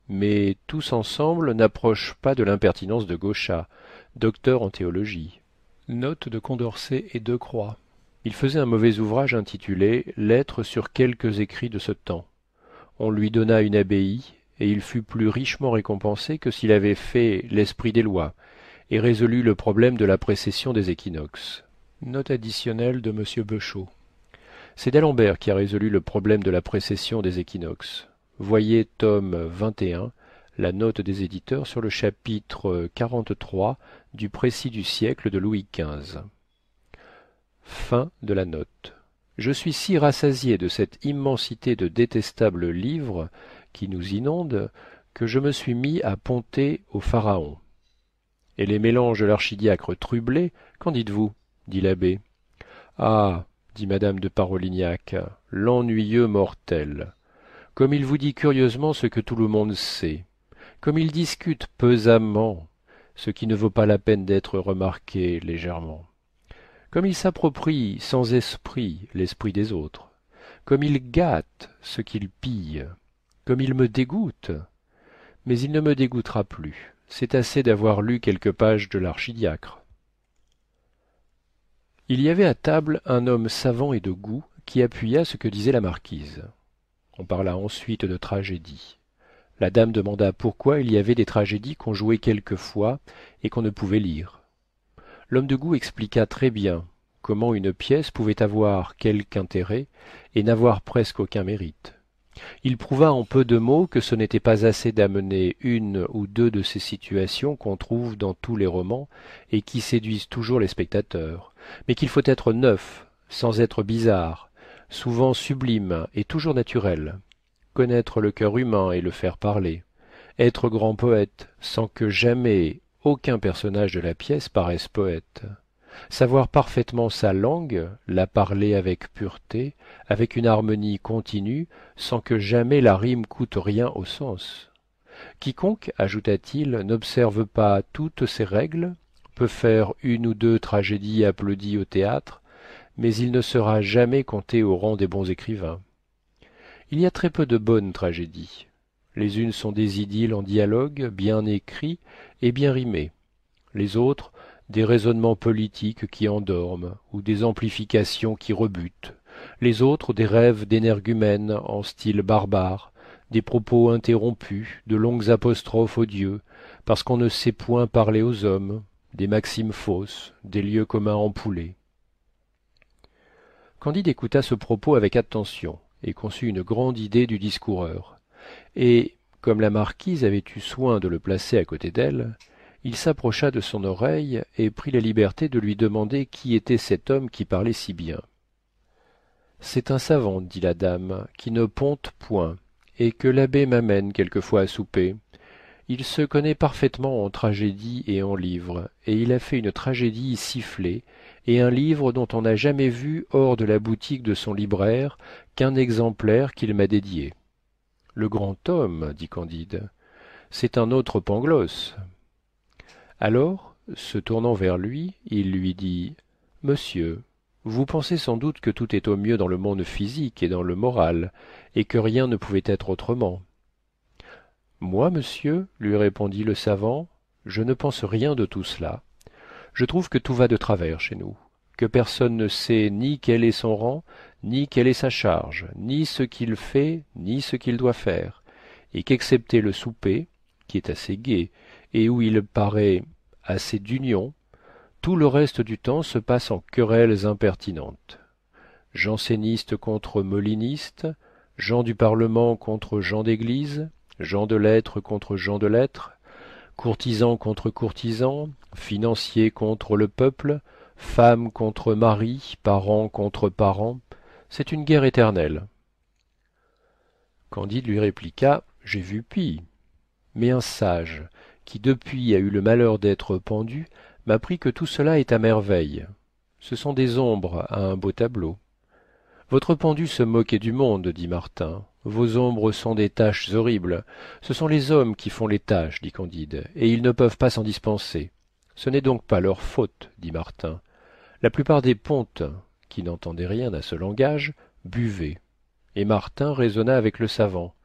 mais tous ensemble n'approchent pas de l'impertinence de Gauchat, docteur en théologie. Note de Condorcet et Decroix. Il faisait un mauvais ouvrage intitulé Lettres sur quelques écrits de ce temps. On lui donna une abbaye, et il fut plus richement récompensé que s'il avait fait l'esprit des lois, et résolu le problème de la précession des équinoxes. Note additionnelle de M. Beuchot. C'est d'Alembert qui a résolu le problème de la précession des équinoxes. Voyez tome 21, la note des éditeurs sur le chapitre 43 du Précis du siècle de Louis XV. Fin de la note. Je suis si rassasié de cette immensité de détestables livres qui nous inondent que je me suis mis à ponter au pharaon. Et les mélanges de l'archidiacre Trublet, qu'en dites-vous? Dit l'abbé. Ah, dit madame de Parolignac, l'ennuyeux mortel. Comme il vous dit curieusement ce que tout le monde sait, comme il discute pesamment ce qui ne vaut pas la peine d'être remarqué légèrement, comme il s'approprie sans esprit l'esprit des autres, comme il gâte ce qu'il pille, comme il me dégoûte. Mais il ne me dégoûtera plus, c'est assez d'avoir lu quelques pages de l'archidiacre. Il y avait à table un homme savant et de goût qui appuya ce que disait la marquise. On parla ensuite de tragédie. La dame demanda pourquoi il y avait des tragédies qu'on jouait quelquefois et qu'on ne pouvait lire. L'homme de goût expliqua très bien comment une pièce pouvait avoir quelque intérêt et n'avoir presque aucun mérite. Il prouva en peu de mots que ce n'était pas assez d'amener une ou deux de ces situations qu'on trouve dans tous les romans et qui séduisent toujours les spectateurs, mais qu'il faut être neuf, sans être bizarre, souvent sublime et toujours naturel, connaître le cœur humain et le faire parler, être grand poète sans que jamais aucun personnage de la pièce paraisse poète, savoir parfaitement sa langue, la parler avec pureté, avec une harmonie continue, sans que jamais la rime coûte rien au sens. Quiconque, ajouta-t-il, n'observe pas toutes ces règles peut faire une ou deux tragédies applaudies au théâtre, mais il ne sera jamais compté au rang des bons écrivains. Il y a très peu de bonnes tragédies. Les unes sont des idylles en dialogue, bien écrits et bien rimés. Les autres, des raisonnements politiques qui endorment, ou des amplifications qui rebutent. Les autres, des rêves d'énergumènes en style barbare, des propos interrompus, de longues apostrophes aux dieux, parce qu'on ne sait point parler aux hommes, des maximes fausses, des lieux communs empoulés. Candide écouta ce propos avec attention, et conçut une grande idée du discoureur. Et, comme la marquise avait eu soin de le placer à côté d'elle, il s'approcha de son oreille et prit la liberté de lui demander qui était cet homme qui parlait si bien. C'est un savant, dit la dame, qui ne ponte point, et que l'abbé m'amène quelquefois à souper. Il se connaît parfaitement en tragédie et en livres, et il a fait une tragédie sifflée, et un livre dont on n'a jamais vu hors de la boutique de son libraire qu'un exemplaire qu'il m'a dédié. Le grand homme, dit Candide, c'est un autre Pangloss. Alors, se tournant vers lui, il lui dit « Monsieur, vous pensez sans doute que tout est au mieux dans le monde physique et dans le moral, et que rien ne pouvait être autrement. » Moi, monsieur, lui répondit le savant, je ne pense rien de tout cela. Je trouve que tout va de travers chez nous, que personne ne sait ni quel est son rang, ni quelle est sa charge, ni ce qu'il fait, ni ce qu'il doit faire, et qu'excepté le souper, qui est assez gai, et où il paraît assez d'union, tout le reste du temps se passe en querelles impertinentes. Jansénistes contre molinistes, gens du Parlement contre gens d'église, gens de lettres contre gens de lettres, courtisans contre courtisans, financiers contre le peuple, femmes contre maris, parents contre parents, c'est une guerre éternelle. Candide lui répliqua « J'ai vu pis. Mais un sage, qui depuis a eu le malheur d'être pendu, m'apprit que tout cela est à merveille. Ce sont des ombres à un beau tableau. Votre pendu se moquait du monde, dit Martin. Vos ombres sont des taches horribles. Ce sont les hommes qui font les taches, dit Candide, et ils ne peuvent pas s'en dispenser. Ce n'est donc pas leur faute, dit Martin. La plupart des pontes, qui n'entendaient rien à ce langage, buvaient. Et Martin raisonna avec le savant,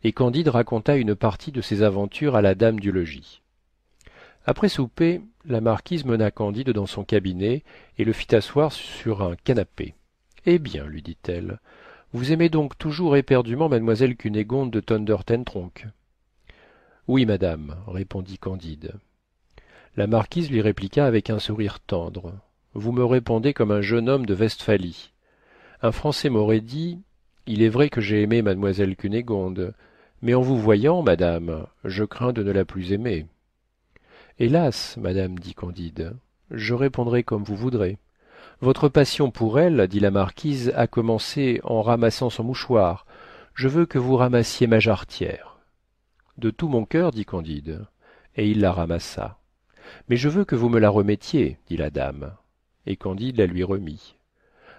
et Candide raconta une partie de ses aventures à la dame du logis. Après souper, la marquise mena Candide dans son cabinet et le fit asseoir sur un canapé. Eh bien, lui dit-elle, vous aimez donc toujours éperdument mademoiselle Cunégonde de Thunder-ten-Tronckh. Oui, madame, répondit Candide. La marquise lui répliqua avec un sourire tendre. Vous me répondez comme un jeune homme de Westphalie. Un Français m'aurait dit il est vrai que j'ai aimé mademoiselle Cunégonde, mais en vous voyant, madame, je crains de ne la plus aimer. Hélas, madame, dit Candide, je répondrai comme vous voudrez. Votre passion pour elle, dit la marquise, a commencé en ramassant son mouchoir. Je veux que vous ramassiez ma jarretière. De tout mon cœur, dit Candide, et il la ramassa. Mais je veux que vous me la remettiez, dit la dame. Et Candide la lui remit.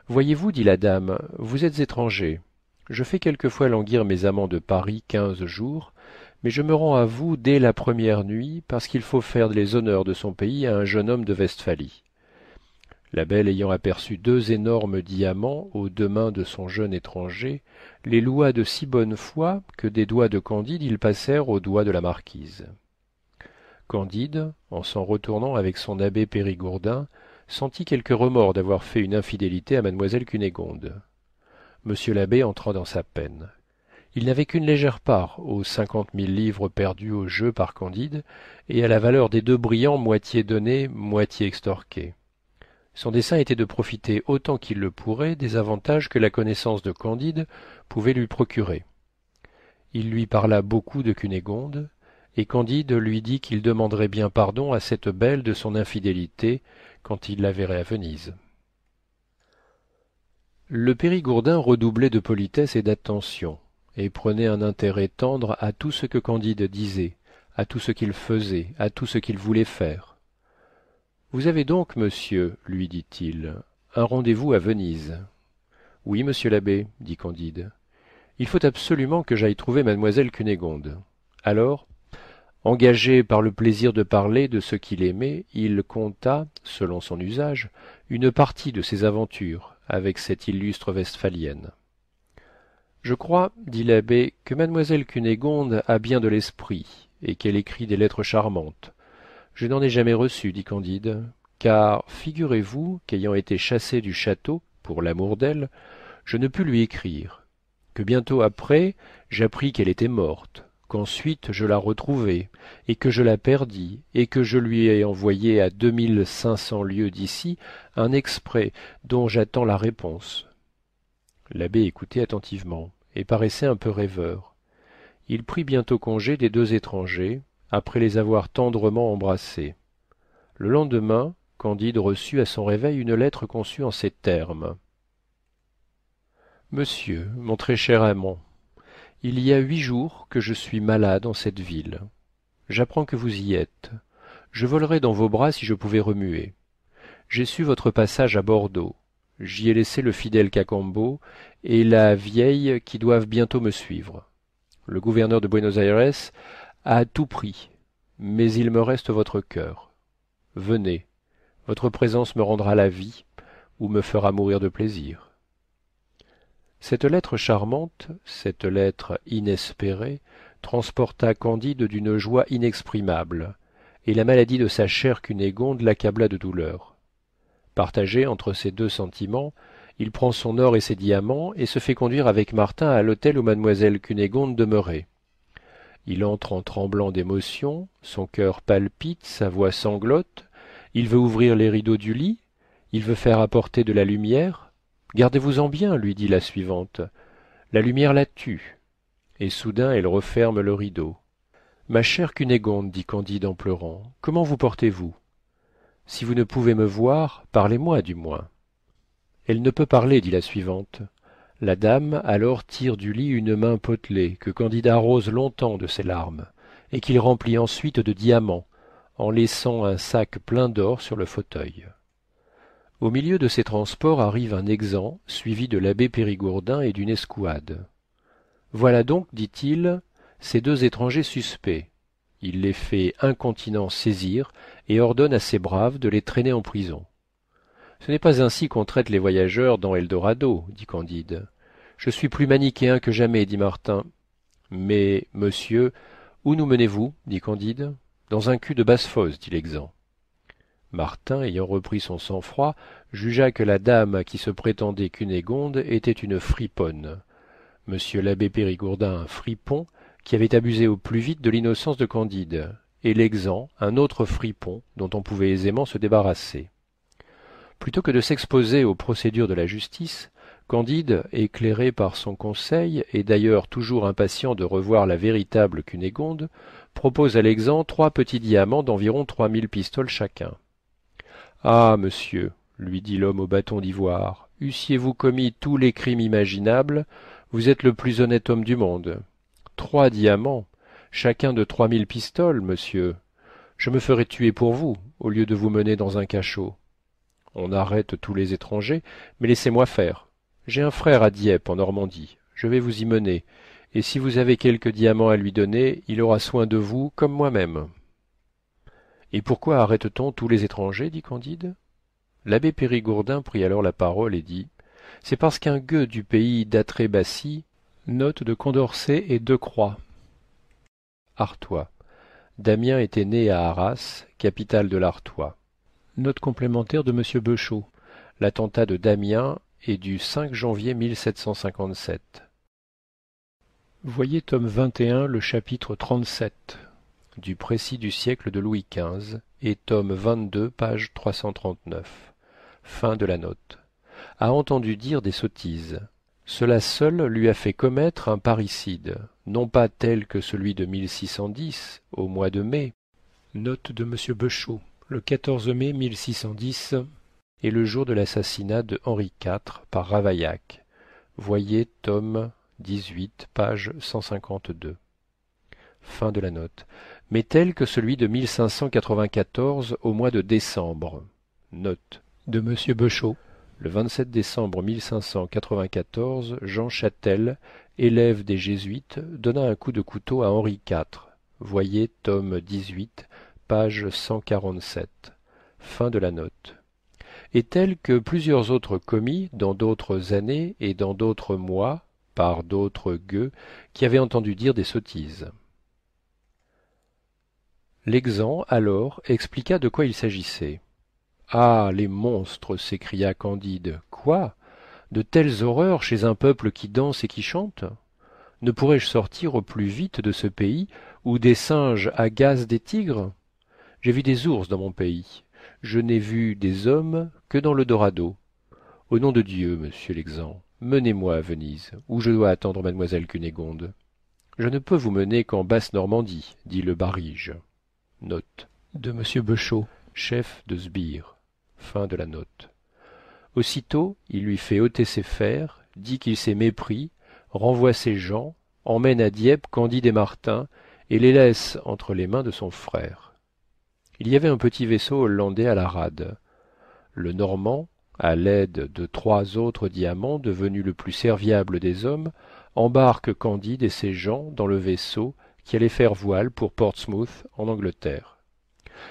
Voyez-vous, dit la dame, vous êtes étranger. Je fais quelquefois languir mes amants de Paris 15 jours, mais je me rends à vous dès la première nuit, parce qu'il faut faire les honneurs de son pays à un jeune homme de Westphalie. La belle ayant aperçu 2 énormes diamants aux 2 mains de son jeune étranger, les loua de si bonne foi que des doigts de Candide ils passèrent aux doigts de la marquise. Candide, en s'en retournant avec son abbé Périgourdin, sentit quelque remords d'avoir fait une infidélité à mademoiselle Cunégonde. Monsieur l'abbé entra dans sa peine. Il n'avait qu'une légère part aux 50 000 livres perdues au jeu par Candide et à la valeur des 2 brillants moitié donnés, moitié extorqués. Son dessein était de profiter autant qu'il le pourrait des avantages que la connaissance de Candide pouvait lui procurer. Il lui parla beaucoup de Cunégonde, et Candide lui dit qu'il demanderait bien pardon à cette belle de son infidélité quand il la verrait à Venise. Le Périgourdin redoublait de politesse et d'attention, et prenait un intérêt tendre à tout ce que Candide disait, à tout ce qu'il faisait, à tout ce qu'il voulait faire. Vous avez donc, monsieur, lui dit-il, un rendez-vous à Venise. Oui, monsieur l'abbé, dit Candide. Il faut absolument que j'aille trouver mademoiselle Cunégonde. Alors, engagé par le plaisir de parler de ce qu'il aimait, il conta, selon son usage, une partie de ses aventures avec cette illustre Westphalienne. Je crois, dit l'abbé, que mademoiselle Cunégonde a bien de l'esprit, et qu'elle écrit des lettres charmantes. Je n'en ai jamais reçu, dit Candide, car figurez-vous qu'ayant été chassé du château, pour l'amour d'elle, je ne pus lui écrire, que bientôt après j'appris qu'elle était morte, qu'ensuite je la retrouvai, et que je la perdis, et que je lui ai envoyé à 2500 lieues d'ici un exprès dont j'attends la réponse. L'abbé écoutait attentivement, et paraissait un peu rêveur. Il prit bientôt congé des 2 étrangers, après les avoir tendrement embrassés. Le lendemain, Candide reçut à son réveil une lettre conçue en ces termes. Monsieur, mon très cher amant, il y a 8 jours que je suis malade en cette ville. J'apprends que vous y êtes. Je volerais dans vos bras si je pouvais remuer. J'ai su votre passage à Bordeaux. J'y ai laissé le fidèle Cacambo et la vieille qui doivent bientôt me suivre. Le gouverneur de Buenos Aires a tout pris, mais il me reste votre cœur. Venez, votre présence me rendra la vie ou me fera mourir de plaisir. Cette lettre charmante, cette lettre inespérée, transporta Candide d'une joie inexprimable, et la maladie de sa chère Cunégonde l'accabla de douleur. Partagé entre ces 2 sentiments, il prend son or et ses diamants et se fait conduire avec Martin à l'hôtel où mademoiselle Cunégonde demeurait. Il entre en tremblant d'émotion, son cœur palpite, sa voix sanglote, il veut ouvrir les rideaux du lit, il veut faire apporter de la lumière. Gardez-vous-en bien, lui dit la suivante, la lumière la tue. Et soudain elle referme le rideau. Ma chère Cunégonde, dit Candide en pleurant, comment vous portez-vous? Si vous ne pouvez me voir, parlez-moi du moins. Elle ne peut parler, dit la suivante. La dame alors tire du lit une main potelée que Candide arrose longtemps de ses larmes, et qu'il remplit ensuite de diamants, en laissant un sac plein d'or sur le fauteuil. Au milieu de ces transports arrive un exempt, suivi de l'abbé Périgourdin et d'une escouade. Voilà donc, dit-il, ces 2 étrangers suspects. Il les fait incontinent saisir et ordonne à ses braves de les traîner en prison. Ce n'est pas ainsi qu'on traite les voyageurs dans Eldorado, dit Candide. Je suis plus manichéen que jamais, dit Martin. Mais, monsieur, où nous menez-vous, dit Candide. Dans un cul de basse-fosse, dit l'exempt. Martin, ayant repris son sang-froid, jugea que la dame à qui se prétendait Cunégonde était une friponne. Monsieur l'abbé Périgourdin un fripon, qui avait abusé au plus vite de l'innocence de Candide, et l'exempt un autre fripon dont on pouvait aisément se débarrasser. Plutôt que de s'exposer aux procédures de la justice, Candide, éclairé par son conseil, et d'ailleurs toujours impatient de revoir la véritable Cunégonde, propose à l'exempt 3 petits diamants d'environ 3000 pistoles chacun. Ah, monsieur, lui dit l'homme au bâton d'ivoire. Eussiez-vous commis tous les crimes imaginables, vous êtes le plus honnête homme du monde. 3 diamants, chacun de 3000 pistoles, monsieur. Je me ferais tuer pour vous, au lieu de vous mener dans un cachot. On arrête tous les étrangers, mais laissez-moi faire. J'ai un frère à Dieppe, en Normandie. Je vais vous y mener, et si vous avez quelques diamants à lui donner, il aura soin de vous comme moi-même. Et pourquoi arrête-t-on tous les étrangers dit Candide. L'abbé Périgourdin prit alors la parole et dit c'est parce qu'un gueux du pays d'Atrébassie, note de Condorcet et Decroix, Artois. Damien était né à Arras, capitale de l'Artois. Note complémentaire de M. Beuchot. L'attentat de Damien est du 5 janvier 1757. Voyez tome 21, le chapitre 37, du précis du siècle de Louis XV, et tome 22, page 339. Fin de la note. A entendu dire des sottises. Cela seul lui a fait commettre un parricide, non pas tel que celui de 1610, au mois de mai. Note de M. Beuchot. Le 14 mai 1610 est le jour de l'assassinat de Henri IV par Ravaillac. Voyez tome 18, page 152. Fin de la note. Mais tel que celui de 1594 au mois de décembre. Note de M. Beuchot. Le 27 décembre 1594, Jean Châtel, élève des Jésuites, donna un coup de couteau à Henri IV. Voyez tome 18, page 147. Fin de la note. Et tel que plusieurs autres commis dans d'autres années et dans d'autres mois, par d'autres gueux, qui avaient entendu dire des sottises. L'exempt, alors, expliqua de quoi il s'agissait. Ah, les monstres s'écria Candide. Quoi? De telles horreurs chez un peuple qui danse et qui chante? Ne pourrais-je sortir au plus vite de ce pays où des singes agacent des tigres? J'ai vu des ours dans mon pays. Je n'ai vu des hommes que dans le Dorado. Au nom de Dieu, monsieur l'exempt, menez-moi à Venise, où je dois attendre mademoiselle Cunégonde. Je ne peux vous mener qu'en Basse-Normandie, dit le Barige. Note de monsieur Beuchot, chef de sbire. Fin de la note. Aussitôt, il lui fait ôter ses fers, dit qu'il s'est mépris, renvoie ses gens, emmène à Dieppe Candide et Martin, et les laisse entre les mains de son frère. Il y avait un petit vaisseau hollandais à la rade. Le Normand, à l'aide de 3 autres diamants devenus le plus serviable des hommes, embarque Candide et ses gens dans le vaisseau qui allait faire voile pour Portsmouth en Angleterre.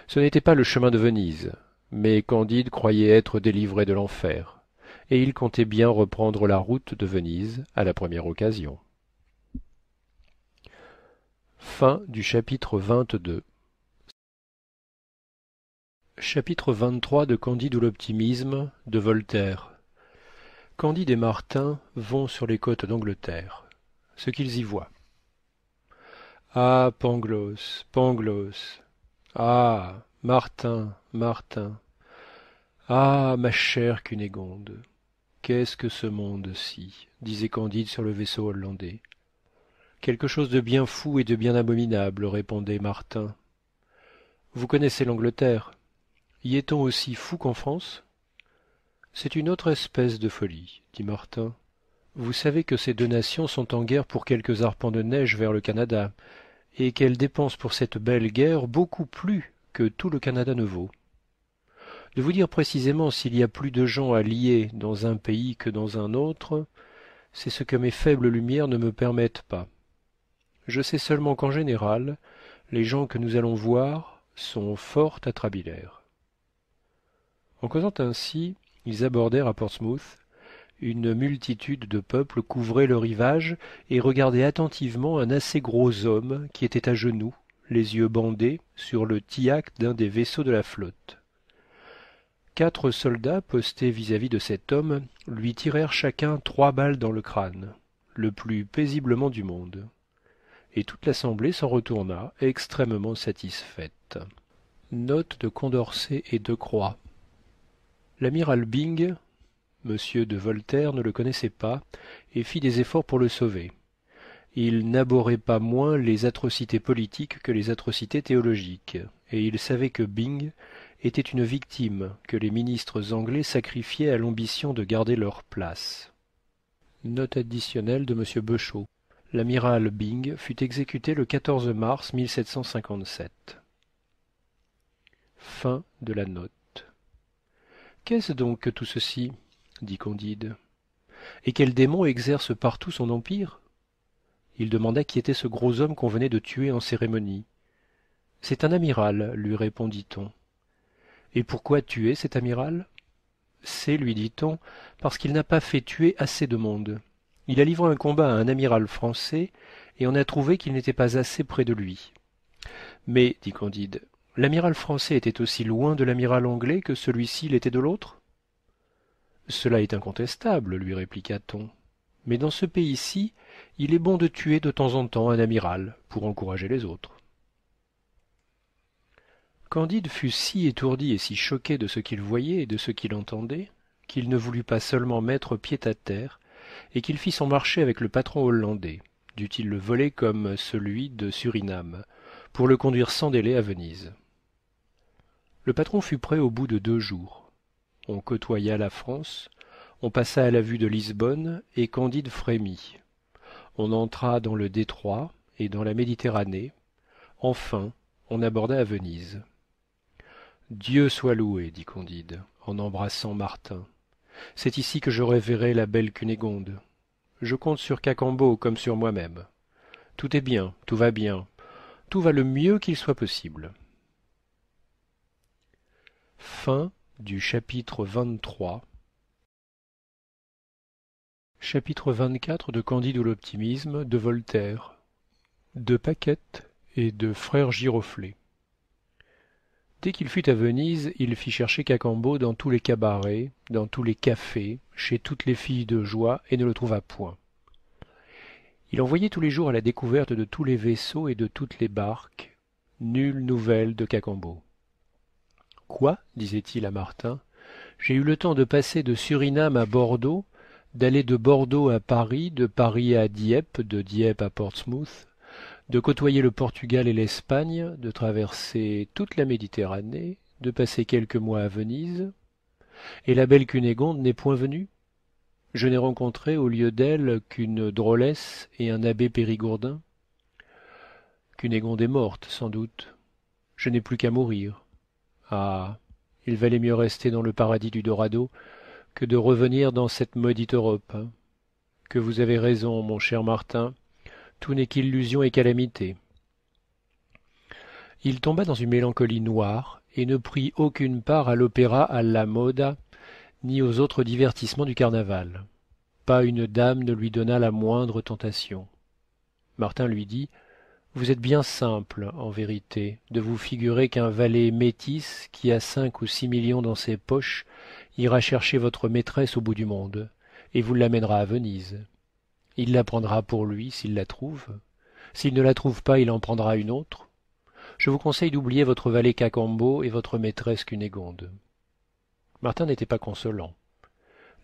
Ce n'était pas le chemin de Venise, mais Candide croyait être délivré de l'enfer, et il comptait bien reprendre la route de Venise à la première occasion. Fin du chapitre 22. Chapitre 23 de Candide ou l'optimisme de Voltaire. Candide et Martin vont sur les côtes d'Angleterre. Ce qu'ils y voient. Ah, Pangloss, Pangloss. Ah, Martin, Martin. Ah, ma chère Cunégonde. Qu'est-ce que ce monde-ci, disait Candide sur le vaisseau hollandais. Quelque chose de bien fou et de bien abominable, répondait Martin. Vous connaissez l'Angleterre. Y est-on aussi fou qu'en France? C'est une autre espèce de folie, dit Martin. Vous savez que ces 2 nations sont en guerre pour quelques arpents de neige vers le Canada, et qu'elles dépensent pour cette belle guerre beaucoup plus que tout le Canada ne vaut. De vous dire précisément s'il y a plus de gens à lier dans un pays que dans un autre, c'est ce que mes faibles lumières ne me permettent pas. Je sais seulement qu'en général, les gens que nous allons voir sont fort atrabilaires. En causant ainsi, ils abordèrent à Portsmouth. Une multitude de peuple couvrait le rivage et regardait attentivement un assez gros homme qui était à genoux, les yeux bandés, sur le tillac d'un des vaisseaux de la flotte. 4 soldats postés vis-à-vis de cet homme lui tirèrent chacun 3 balles dans le crâne, le plus paisiblement du monde. Et toute l'assemblée s'en retourna, extrêmement satisfaite. Note de Condorcet et Decroix. L'amiral Byng, Monsieur de Voltaire ne le connaissait pas et fit des efforts pour le sauver. Il n'abhorrait pas moins les atrocités politiques que les atrocités théologiques, et il savait que Byng était une victime que les ministres anglais sacrifiaient à l'ambition de garder leur place. Note additionnelle de M. Beuchot. L'amiral Byng fut exécuté le 14 mars 1757. Fin de la note. Qu'est-ce donc que tout ceci? Dit Candide. Et quel démon exerce partout son empire? Il demanda qui était ce gros homme qu'on venait de tuer en cérémonie. C'est un amiral, lui répondit-on. Et pourquoi tuer cet amiral? C'est, lui dit-on, parce qu'il n'a pas fait tuer assez de monde. Il a livré un combat à un amiral français, et on a trouvé qu'il n'était pas assez près de lui. Mais, dit Candide, l'amiral français était aussi loin de l'amiral anglais que celui-ci l'était de l'autre? Cela est incontestable, lui répliqua-t-on. Mais dans ce pays-ci, il est bon de tuer de temps en temps un amiral, pour encourager les autres. Candide fut si étourdi et si choqué de ce qu'il voyait et de ce qu'il entendait, qu'il ne voulut pas seulement mettre pied à terre, et qu'il fit son marché avec le patron hollandais, dût-il le voler comme celui de Suriname, pour le conduire sans délai à Venise. Le patron fut prêt au bout de 2 jours. On côtoya la France, on passa à la vue de Lisbonne, et Candide frémit. On entra dans le Détroit et dans la Méditerranée. Enfin, on aborda à Venise. Dieu soit loué, dit Candide, en embrassant Martin. C'est ici que je reverrai la belle Cunégonde. Je compte sur Cacambo comme sur moi-même. Tout est bien, tout va bien, tout va le mieux qu'il soit possible. Fin du chapitre 23. Chapitre 24 de Candide ou l'optimisme, de Voltaire, de Paquette et de frère Giroflée. Dès qu'il fut à Venise, il fit chercher Cacambo dans tous les cabarets, dans tous les cafés, chez toutes les filles de joie, et ne le trouva point. Il envoyait tous les jours à la découverte de tous les vaisseaux et de toutes les barques. Nulle nouvelle de Cacambo. Quoi, disait-il à Martin, j'ai eu le temps de passer de Suriname à Bordeaux, d'aller de Bordeaux à Paris, de Paris à Dieppe, de Dieppe à Portsmouth, de côtoyer le Portugal et l'Espagne, de traverser toute la Méditerranée, de passer quelques mois à Venise, et la belle Cunégonde n'est point venue? Je n'ai rencontré au lieu d'elle qu'une drôlesse et un abbé Périgourdin. Cunégonde est morte, sans doute. Je n'ai plus qu'à mourir. Ah, il valait mieux rester dans le paradis du Dorado que de revenir dans cette maudite Europe. Que vous avez raison, mon cher Martin, tout n'est qu'illusion et calamité. Il tomba dans une mélancolie noire et ne prit aucune part à l'opéra alla moda ni aux autres divertissements du carnaval. Pas une dame ne lui donna la moindre tentation. Martin lui dit: vous êtes bien simple, en vérité, de vous figurer qu'un valet métis qui a 5 ou 6 millions dans ses poches ira chercher votre maîtresse au bout du monde, et vous l'amènera à Venise. Il la prendra pour lui s'il la trouve. S'il ne la trouve pas, il en prendra une autre. Je vous conseille d'oublier votre valet Cacambo et votre maîtresse Cunégonde. Martin n'était pas consolant.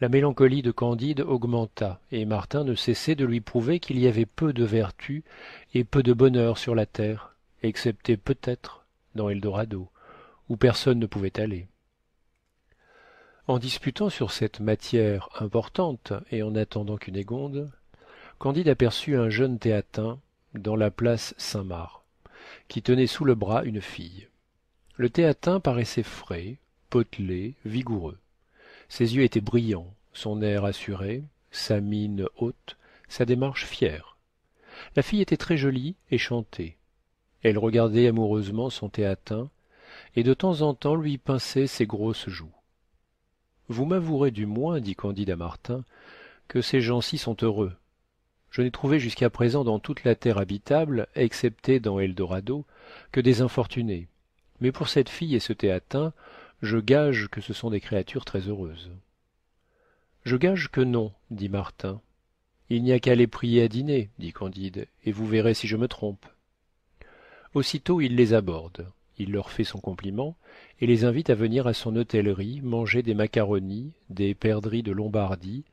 La mélancolie de Candide augmenta, et Martin ne cessait de lui prouver qu'il y avait peu de vertu et peu de bonheur sur la terre, excepté peut-être dans Eldorado, où personne ne pouvait aller. En disputant sur cette matière importante et en attendant Cunégonde, Candide aperçut un jeune théatin dans la place Saint-Marc, qui tenait sous le bras une fille. Le théatin paraissait frais, potelé, vigoureux. Ses yeux étaient brillants, son air assuré, sa mine haute, sa démarche fière. La fille était très jolie et chantait. Elle regardait amoureusement son théatin, et de temps en temps lui pinçait ses grosses joues. Vous m'avouerez du moins, dit Candide à Martin, que ces gens-ci sont heureux. Je n'ai trouvé jusqu'à présent dans toute la terre habitable, excepté dans Eldorado, que des infortunés. Mais pour cette fille et ce théatin, je gage que ce sont des créatures très heureuses. Je gage que non, dit Martin. Il n'y a qu'à les prier à dîner, dit Candide, et vous verrez si je me trompe. Aussitôt il les aborde, il leur fait son compliment, et les invite à venir à son hôtellerie manger des macaronis, des perdrix de Lombardie,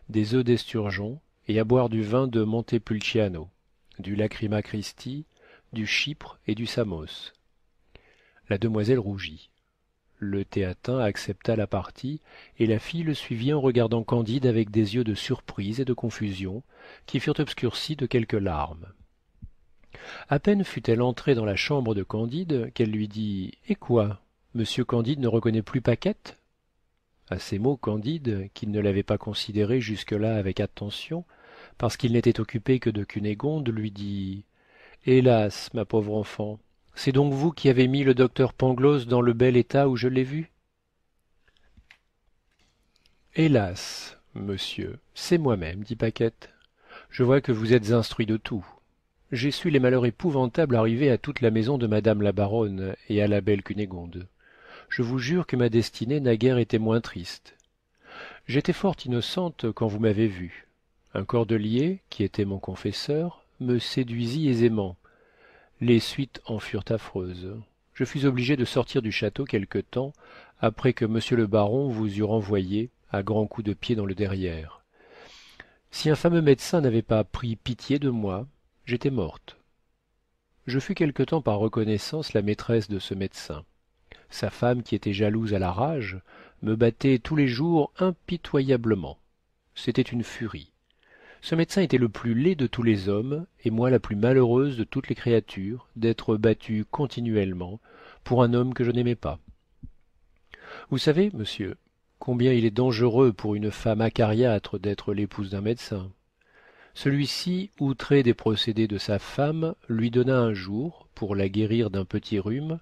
des œufs d'esturgeon, et à boire du vin de Montepulciano, du Lacryma Christi, du Chypre et du Samos. La demoiselle rougit. Le théatin accepta la partie, et la fille le suivit en regardant Candide avec des yeux de surprise et de confusion, qui furent obscurcis de quelques larmes. À peine fut-elle entrée dans la chambre de Candide qu'elle lui dit « Eh quoi, monsieur Candide ne reconnaît plus Paquette ?» À ces mots, Candide, qui ne l'avait pas considérée jusque-là avec attention, parce qu'il n'était occupé que de Cunégonde, lui dit « Hélas, ma pauvre enfant, c'est donc vous qui avez mis le docteur Pangloss dans le bel état où je l'ai vu ?»« Hélas, monsieur, c'est moi-même, dit Paquette. Je vois que vous êtes instruit de tout. J'ai su les malheurs épouvantables arriver à toute la maison de madame la baronne et à la belle Cunégonde. Je vous jure que ma destinée naguère était moins triste. J'étais fort innocente quand vous m'avez vue. Un cordelier, qui était mon confesseur, me séduisit aisément. Les suites en furent affreuses. Je fus obligée de sortir du château quelque temps après que monsieur le baron vous eût renvoyé à grands coups de pied dans le derrière. Si un fameux médecin n'avait pas pris pitié de moi, j'étais morte. Je fus quelque temps par reconnaissance la maîtresse de ce médecin. Sa femme, qui était jalouse à la rage, me battait tous les jours impitoyablement. C'était une furie. Ce médecin était le plus laid de tous les hommes, et moi la plus malheureuse de toutes les créatures, d'être battue continuellement pour un homme que je n'aimais pas. Vous savez, monsieur, combien il est dangereux pour une femme acariâtre d'être l'épouse d'un médecin. Celui-ci, outré des procédés de sa femme, lui donna un jour, pour la guérir d'un petit rhume,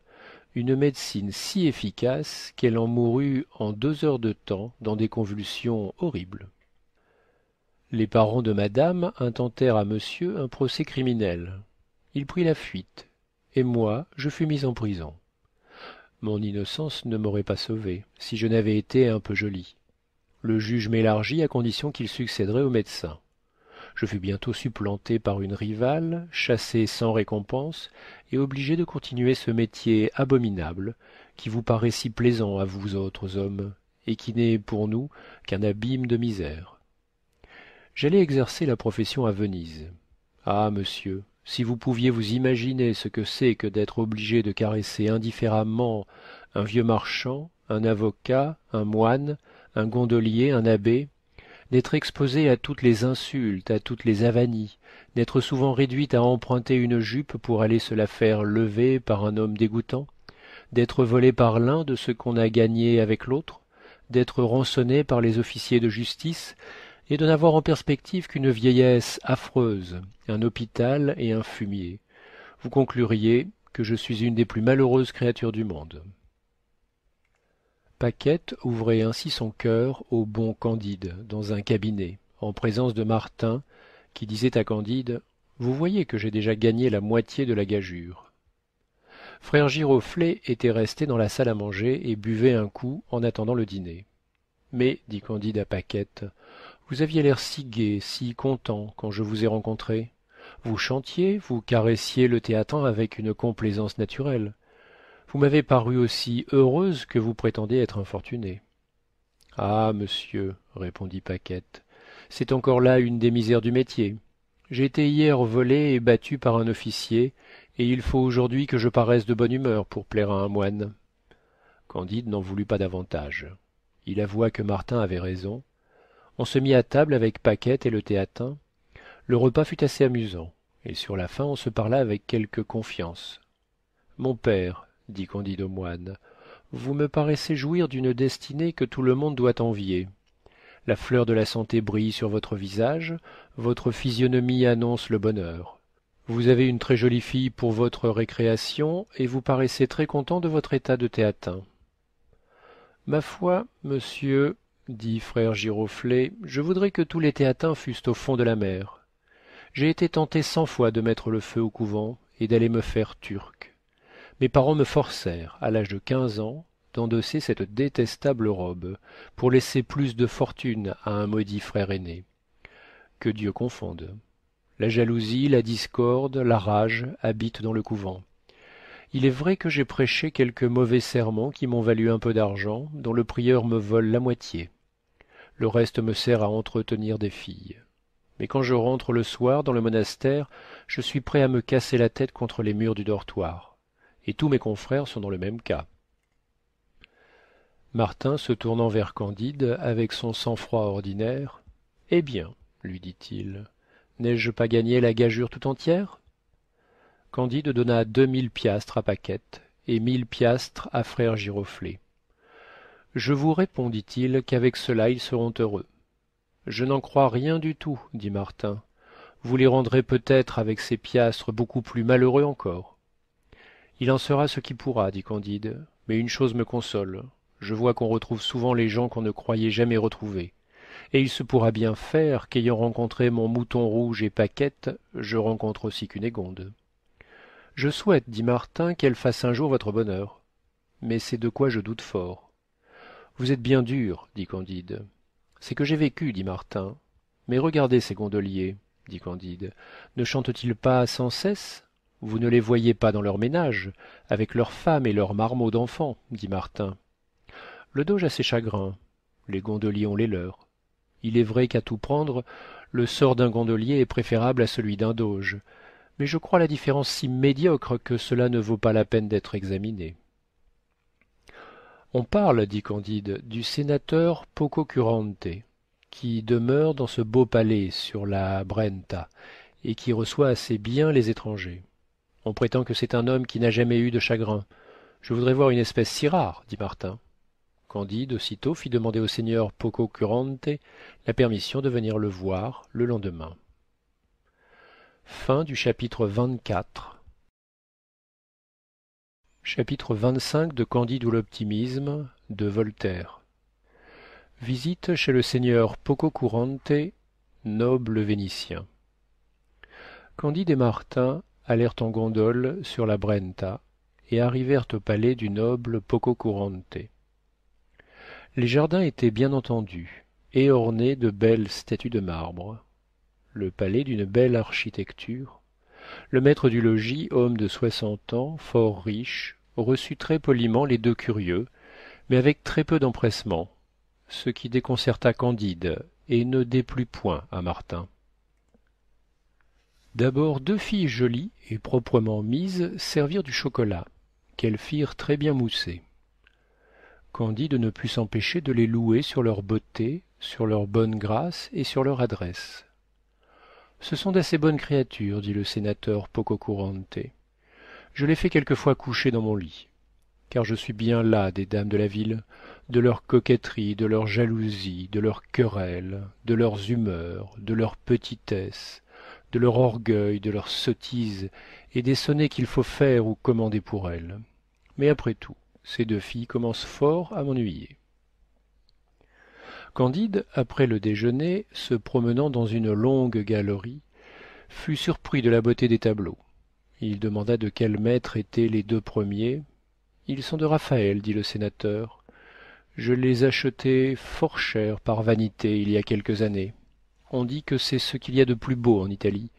une médecine si efficace qu'elle en mourut en 2 heures de temps dans des convulsions horribles. Les parents de madame intentèrent à monsieur un procès criminel. Il prit la fuite, et moi je fus mise en prison. Mon innocence ne m'aurait pas sauvée, si je n'avais été un peu jolie. Le juge m'élargit à condition qu'il succéderait au médecin. Je fus bientôt supplantée par une rivale, chassée sans récompense, et obligée de continuer ce métier abominable, qui vous paraît si plaisant à vous autres hommes, et qui n'est pour nous qu'un abîme de misère. J'allais exercer la profession à Venise. Ah, monsieur, si vous pouviez vous imaginer ce que c'est que d'être obligé de caresser indifféremment un vieux marchand, un avocat, un moine, un gondolier, un abbé, d'être exposée à toutes les insultes, à toutes les avanies, d'être souvent réduite à emprunter une jupe pour aller se la faire lever par un homme dégoûtant, d'être volée par l'un de ce qu'on a gagné avec l'autre, d'être rançonnée par les officiers de justice, et de n'avoir en perspective qu'une vieillesse affreuse, un hôpital et un fumier, vous concluriez que je suis une des plus malheureuses créatures du monde. Paquette ouvrait ainsi son cœur au bon Candide dans un cabinet, en présence de Martin, qui disait à Candide « Vous voyez que j'ai déjà gagné la moitié de la gageure. » Frère Giroflée était resté dans la salle à manger et buvait un coup en attendant le dîner. « Mais, dit Candide à Paquette, vous aviez l'air si gai, si content quand je vous ai rencontré. Vous chantiez, vous caressiez le théatin avec une complaisance naturelle. Vous m'avez paru aussi heureuse que vous prétendez être infortunée. »« Ah, monsieur, répondit Paquette, c'est encore là une des misères du métier. J'ai été hier volée et battue par un officier, et il faut aujourd'hui que je paraisse de bonne humeur pour plaire à un moine. » Candide n'en voulut pas davantage. Il avoua que Martin avait raison. On se mit à table avec Paquette et le théatin. Le repas fut assez amusant, et sur la fin on se parla avec quelque confiance. « Mon père, dit Candide au moine, vous me paraissez jouir d'une destinée que tout le monde doit envier. La fleur de la santé brille sur votre visage, votre physionomie annonce le bonheur. Vous avez une très jolie fille pour votre récréation, et vous paraissez très content de votre état de théatin. Ma foi, monsieur, dit frère Giroflée, je voudrais que tous les théatins fussent au fond de la mer. J'ai été tenté 100 fois de mettre le feu au couvent et d'aller me faire turc. Mes parents me forcèrent, à l'âge de 15 ans, d'endosser cette détestable robe, pour laisser plus de fortune à un maudit frère aîné. Que Dieu confonde. La jalousie, la discorde, la rage habitent dans le couvent. Il est vrai que j'ai prêché quelques mauvais sermons qui m'ont valu un peu d'argent, dont le prieur me vole la moitié. Le reste me sert à entretenir des filles. Mais quand je rentre le soir dans le monastère, je suis prêt à me casser la tête contre les murs du dortoir. Et tous mes confrères sont dans le même cas. Martin, se tournant vers Candide avec son sang-froid ordinaire. Eh bien, lui dit-il, n'ai-je pas gagné la gageure tout entière? Candide donna 2000 piastres à Paquette et 1000 piastres à frère Giroflée. Je vous réponds, dit-il, qu'avec cela ils seront heureux. Je n'en crois rien du tout, dit Martin. Vous les rendrez peut-être avec ces piastres beaucoup plus malheureux encore. Il en sera ce qui pourra, dit Candide, mais une chose me console. Je vois qu'on retrouve souvent les gens qu'on ne croyait jamais retrouver. Et il se pourra bien faire qu'ayant rencontré mon Mouton Rouge et Paquette, je rencontre aussi Cunégonde. Je souhaite, dit Martin, qu'elle fasse un jour votre bonheur. Mais c'est de quoi je doute fort. Vous êtes bien dur, dit Candide. C'est que j'ai vécu, dit Martin. Mais regardez ces gondoliers, dit Candide. Ne chantent-ils pas sans cesse? Vous ne les voyez pas dans leur ménage, avec leurs femmes et leurs marmots d'enfants, dit Martin. Le doge a ses chagrins, les gondoliers ont les leurs. Il est vrai qu'à tout prendre, le sort d'un gondolier est préférable à celui d'un doge, mais je crois la différence si médiocre que cela ne vaut pas la peine d'être examiné. On parle, dit Candide, du sénateur Pococurante, qui demeure dans ce beau palais sur la Brenta, et qui reçoit assez bien les étrangers. On prétend que c'est un homme qui n'a jamais eu de chagrin. Je voudrais voir une espèce si rare, dit Martin. Candide aussitôt fit demander au seigneur Pococurante la permission de venir le voir le lendemain. Fin du chapitre 24. Chapitre 25 de Candide ou l'optimisme de Voltaire. Visite chez le seigneur Pococurante, noble Vénitien. Candide et Martin allèrent en gondole sur la Brenta et arrivèrent au palais du noble Pococurante. Les jardins étaient bien entendus et ornés de belles statues de marbre. Le palais d'une belle architecture. Le maître du logis, homme de 60 ans, fort riche, reçut très poliment les deux curieux, mais avec très peu d'empressement, ce qui déconcerta Candide et ne déplut point à Martin. D'abord 2 filles jolies et proprement mises servirent du chocolat, qu'elles firent très bien mousser. Candide ne put s'empêcher de les louer sur leur beauté, sur leur bonne grâce et sur leur adresse. Ce sont d'assez bonnes créatures, dit le sénateur Pococurante. Je les fais quelquefois coucher dans mon lit, car je suis bien las des dames de la ville, de leurs coquetteries, de leurs jalousies, de leurs querelles, de leurs humeurs, de leurs petitesses, de leur orgueil, de leurs sottises, et des sonnets qu'il faut faire ou commander pour elles. Mais après tout, ces 2 filles commencent fort à m'ennuyer. Candide, après le déjeuner, se promenant dans une longue galerie, fut surpris de la beauté des tableaux. Il demanda de quel maître étaient les 2 premiers. Ils sont de Raphaël, dit le sénateur. Je les achetai fort cher par vanité il y a quelques années. On dit que c'est ce qu'il y a de plus beau en Italie,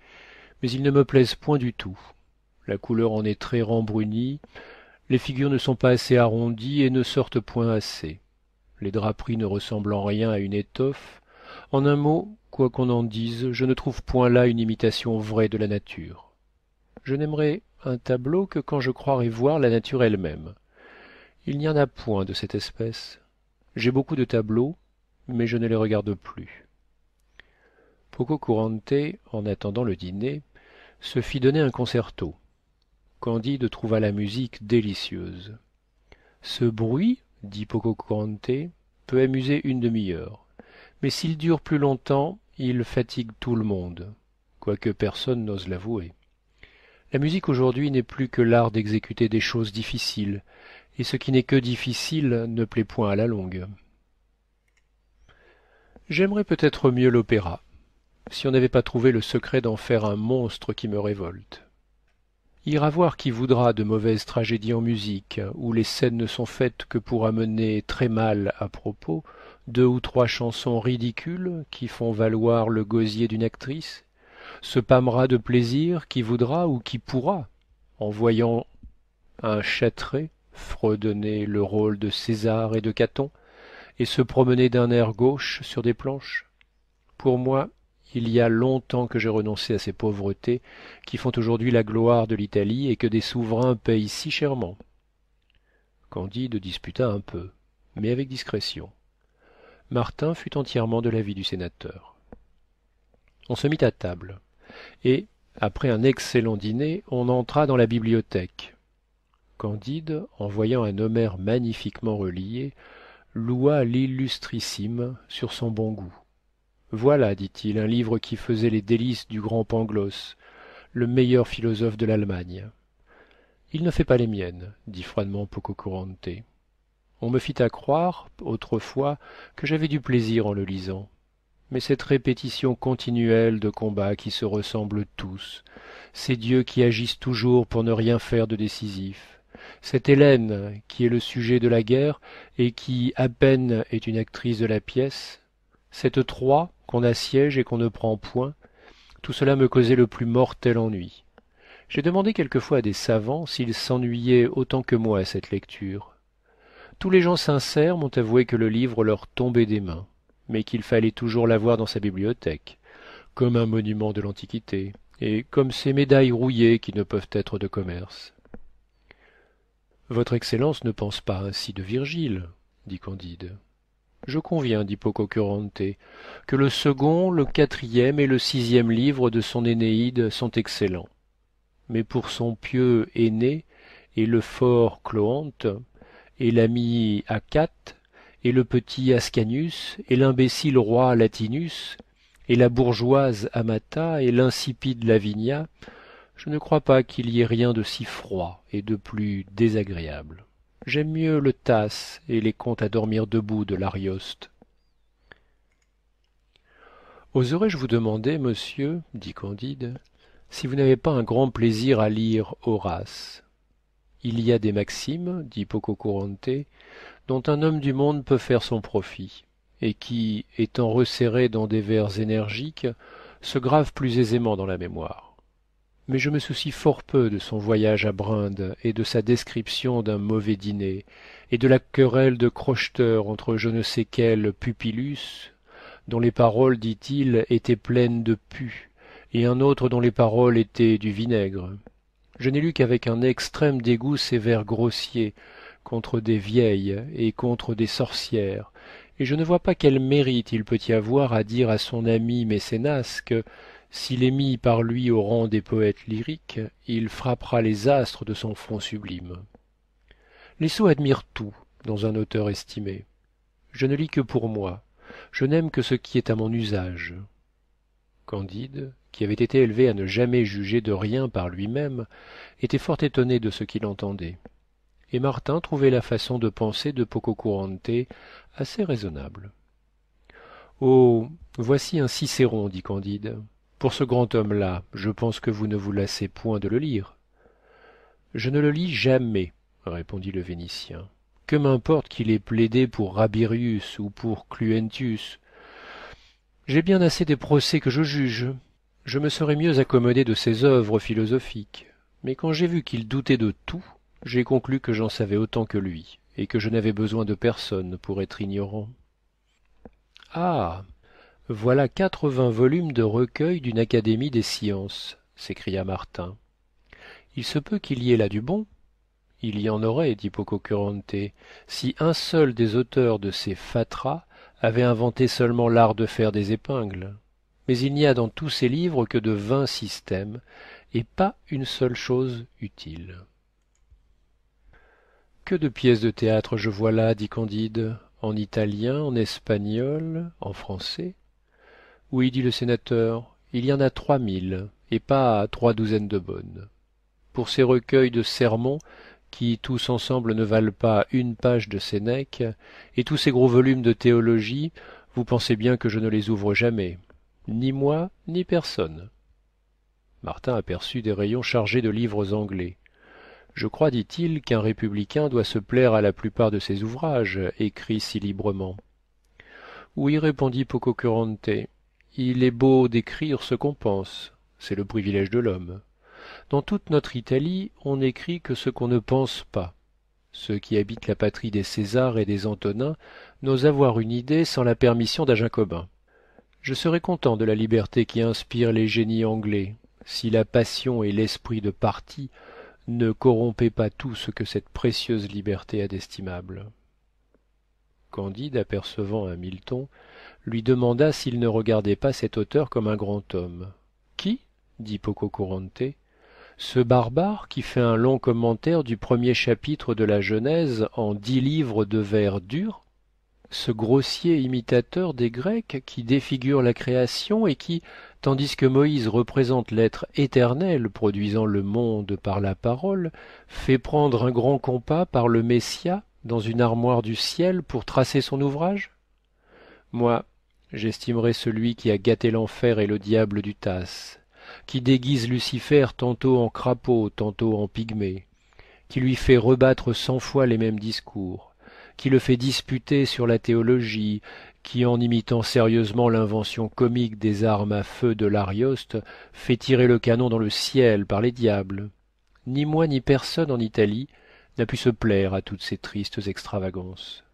mais ils ne me plaisent point du tout. La couleur en est très rembrunie, les figures ne sont pas assez arrondies et ne sortent point assez. Les draperies ne ressemblent en rien à une étoffe. En un mot, quoi qu'on en dise, je ne trouve point là une imitation vraie de la nature. Je n'aimerai un tableau que quand je croirai voir la nature elle-même. Il n'y en a point de cette espèce. J'ai beaucoup de tableaux, mais je ne les regarde plus. Pococurante, en attendant le dîner, se fit donner un concerto. Candide trouva la musique délicieuse. Ce bruit, dit Pococurante, peut amuser une demi-heure, mais s'il dure plus longtemps, il fatigue tout le monde, quoique personne n'ose l'avouer. La musique aujourd'hui n'est plus que l'art d'exécuter des choses difficiles, et ce qui n'est que difficile ne plaît point à la longue. J'aimerais peut-être mieux l'opéra, si on n'avait pas trouvé le secret d'en faire un monstre qui me révolte. Ira voir qui voudra de mauvaises tragédies en musique, où les scènes ne sont faites que pour amener très mal à propos 2 ou 3 chansons ridicules qui font valoir le gosier d'une actrice, se pâmera de plaisir qui voudra ou qui pourra, en voyant un châtré fredonner le rôle de César et de Caton, et se promener d'un air gauche sur des planches. Pour moi, il y a longtemps que j'ai renoncé à ces pauvretés qui font aujourd'hui la gloire de l'Italie et que des souverains payent si chèrement. Candide disputa un peu. mais avec discrétion. Martin fut entièrement de l'avis du sénateur. On se mit à table, et, après un excellent dîner, on entra dans la bibliothèque. Candide, en voyant un Homère magnifiquement relié, loua l'illustrissime sur son bon goût. Voilà, dit-il, un livre qui faisait les délices du grand Pangloss, le meilleur philosophe de l'Allemagne. Il ne fait pas les miennes, dit froidement Pococurante. On me fit à croire, autrefois, que j'avais du plaisir en le lisant. Mais cette répétition continuelle de combats qui se ressemblent tous, ces dieux qui agissent toujours pour ne rien faire de décisif, cette Hélène qui est le sujet de la guerre et qui à peine est une actrice de la pièce, cette Troie qu'on assiège et qu'on ne prend point, tout cela me causait le plus mortel ennui. J'ai demandé quelquefois à des savants s'ils s'ennuyaient autant que moi à cette lecture. Tous les gens sincères m'ont avoué que le livre leur tombait des mains, mais qu'il fallait toujours l'avoir dans sa bibliothèque, comme un monument de l'Antiquité, et comme ces médailles rouillées qui ne peuvent être de commerce. Votre Excellence ne pense pas ainsi de Virgile, dit Candide. Je conviens, dit Pococurante, que le second, le quatrième et le sixième livre de son Énéide sont excellents. Mais pour son pieux aîné, et le fort Cloanthe, et l'ami Acate, et le petit Ascanius, et l'imbécile roi Latinus, et la bourgeoise Amata, et l'insipide Lavinia, je ne crois pas qu'il y ait rien de si froid et de plus désagréable. J'aime mieux le Tasse et les contes à dormir debout de l'Arioste. Oserais-je vous demander, monsieur, dit Candide, si vous n'avez pas un grand plaisir à lire Horace? Il y a des maximes, dit Pococurante, dont un homme du monde peut faire son profit, et qui, étant resserrées dans des vers énergiques, se gravent plus aisément dans la mémoire. Mais je me soucie fort peu de son voyage à Brinde et de sa description d'un mauvais dîner, et de la querelle de crocheteurs entre je ne sais quel Pupillus, dont les paroles, dit-il, étaient pleines de pus, et un autre dont les paroles étaient du vinaigre. Je n'ai lu qu'avec un extrême dégoût ces vers grossiers contre des vieilles et contre des sorcières, et je ne vois pas quel mérite il peut y avoir à dire à son ami Mécénas que, s'il est mis par lui au rang des poètes lyriques, il frappera les astres de son front sublime. Les sots admirent tout dans un auteur estimé. Je ne lis que pour moi, je n'aime que ce qui est à mon usage. Candide, qui avait été élevé à ne jamais juger de rien par lui-même, était fort étonné de ce qu'il entendait, et Martin trouvait la façon de penser de Pococurante assez raisonnable. Oh, voici un Cicéron, dit Candide. Pour ce grand homme-là, je pense que vous ne vous lassez point de le lire. Je ne le lis jamais, répondit le Vénitien. Que m'importe qu'il ait plaidé pour Rabirius ou pour Cluentius. J'ai bien assez des procès que je juge. Je me serais mieux accommodé de ses œuvres philosophiques. Mais quand j'ai vu qu'il doutait de tout, j'ai conclu que j'en savais autant que lui, et que je n'avais besoin de personne pour être ignorant. Ah, voilà 80 volumes de recueils d'une académie des sciences, s'écria Martin. Il se peut qu'il y ait là du bon. Il y en aurait, dit Pococurante, si un seul des auteurs de ces fatras avait inventé seulement l'art de faire des épingles. Mais il n'y a dans tous ces livres que de vains systèmes, et pas une seule chose utile. Que de pièces de théâtre je vois là, dit Candide, en italien, en espagnol, en français. Oui, dit le sénateur, il y en a 3000, et pas 32 de bonnes. Pour ces recueils de sermons, qui tous ensemble ne valent pas une page de Sénèque, et tous ces gros volumes de théologie, vous pensez bien que je ne les ouvre jamais, ni moi, ni personne. Martin aperçut des rayons chargés de livres anglais. Je crois, dit-il, qu'un républicain doit se plaire à la plupart de ses ouvrages, écrits si librement. Oui, répondit Pococurante, il est beau d'écrire ce qu'on pense, c'est le privilège de l'homme. Dans toute notre Italie, on n'écrit que ce qu'on ne pense pas. Ceux qui habitent la patrie des Césars et des Antonins n'osent avoir une idée sans la permission d'un Jacobin. Je serais content de la liberté qui inspire les génies anglais, si la passion et l'esprit de parti ne corrompaient pas tout ce que cette précieuse liberté a d'estimable. Candide, apercevant un Milton, lui demanda s'il ne regardait pas cet auteur comme un grand homme. Qui? dit Pococurante. Ce barbare qui fait un long commentaire du premier chapitre de la Genèse en 10 livres de vers durs? Ce grossier imitateur des Grecs qui défigure la création et qui, tandis que Moïse représente l'être éternel produisant le monde par la parole, fait prendre un grand compas par le Messia dans une armoire du ciel pour tracer son ouvrage? Moi, j'estimerais celui qui a gâté l'enfer et le diable du Tasse, qui déguise Lucifer tantôt en crapaud, tantôt en pygmée, qui lui fait rebattre 100 fois les mêmes discours, qui le fait disputer sur la théologie, qui, en imitant sérieusement l'invention comique des armes à feu de l'Arioste, fait tirer le canon dans le ciel par les diables. Ni moi ni personne en Italie n'a pu se plaire à toutes ces tristes extravagances.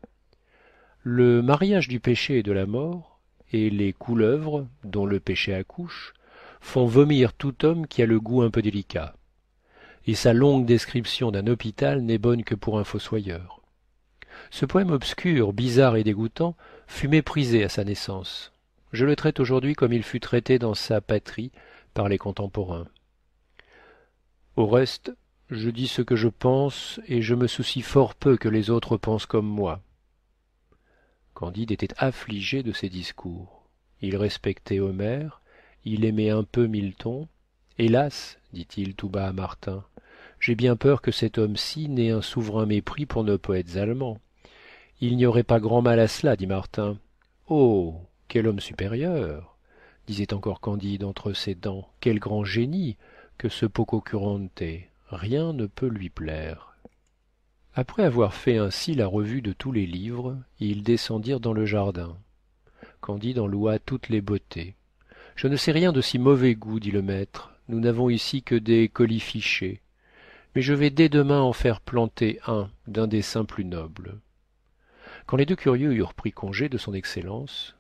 Le mariage du péché et de la mort, et les couleuvres, dont le péché accouche, font vomir tout homme qui a le goût un peu délicat. Et sa longue description d'un hôpital n'est bonne que pour un fossoyeur. Ce poème obscur, bizarre et dégoûtant fut méprisé à sa naissance. Je le traite aujourd'hui comme il fut traité dans sa patrie par les contemporains. Au reste, je dis ce que je pense et je me soucie fort peu que les autres pensent comme moi. Candide était affligé de ces discours. Il respectait Homère, il aimait un peu Milton. Hélas, dit-il tout bas à Martin, j'ai bien peur que cet homme-ci n'ait un souverain mépris pour nos poètes allemands. Il n'y aurait pas grand mal à cela, dit Martin. Oh, quel homme supérieur, disait encore Candide entre ses dents, quel grand génie que ce Pococurante, rien ne peut lui plaire. Après avoir fait ainsi la revue de tous les livres, ils descendirent dans le jardin. Candide en loua toutes les beautés. Je ne sais rien de si mauvais goût, dit le maître, nous n'avons ici que des colifichets, mais je vais dès demain en faire planter un d'un dessin plus noble. Quand les deux curieux eurent pris congé de son excellence,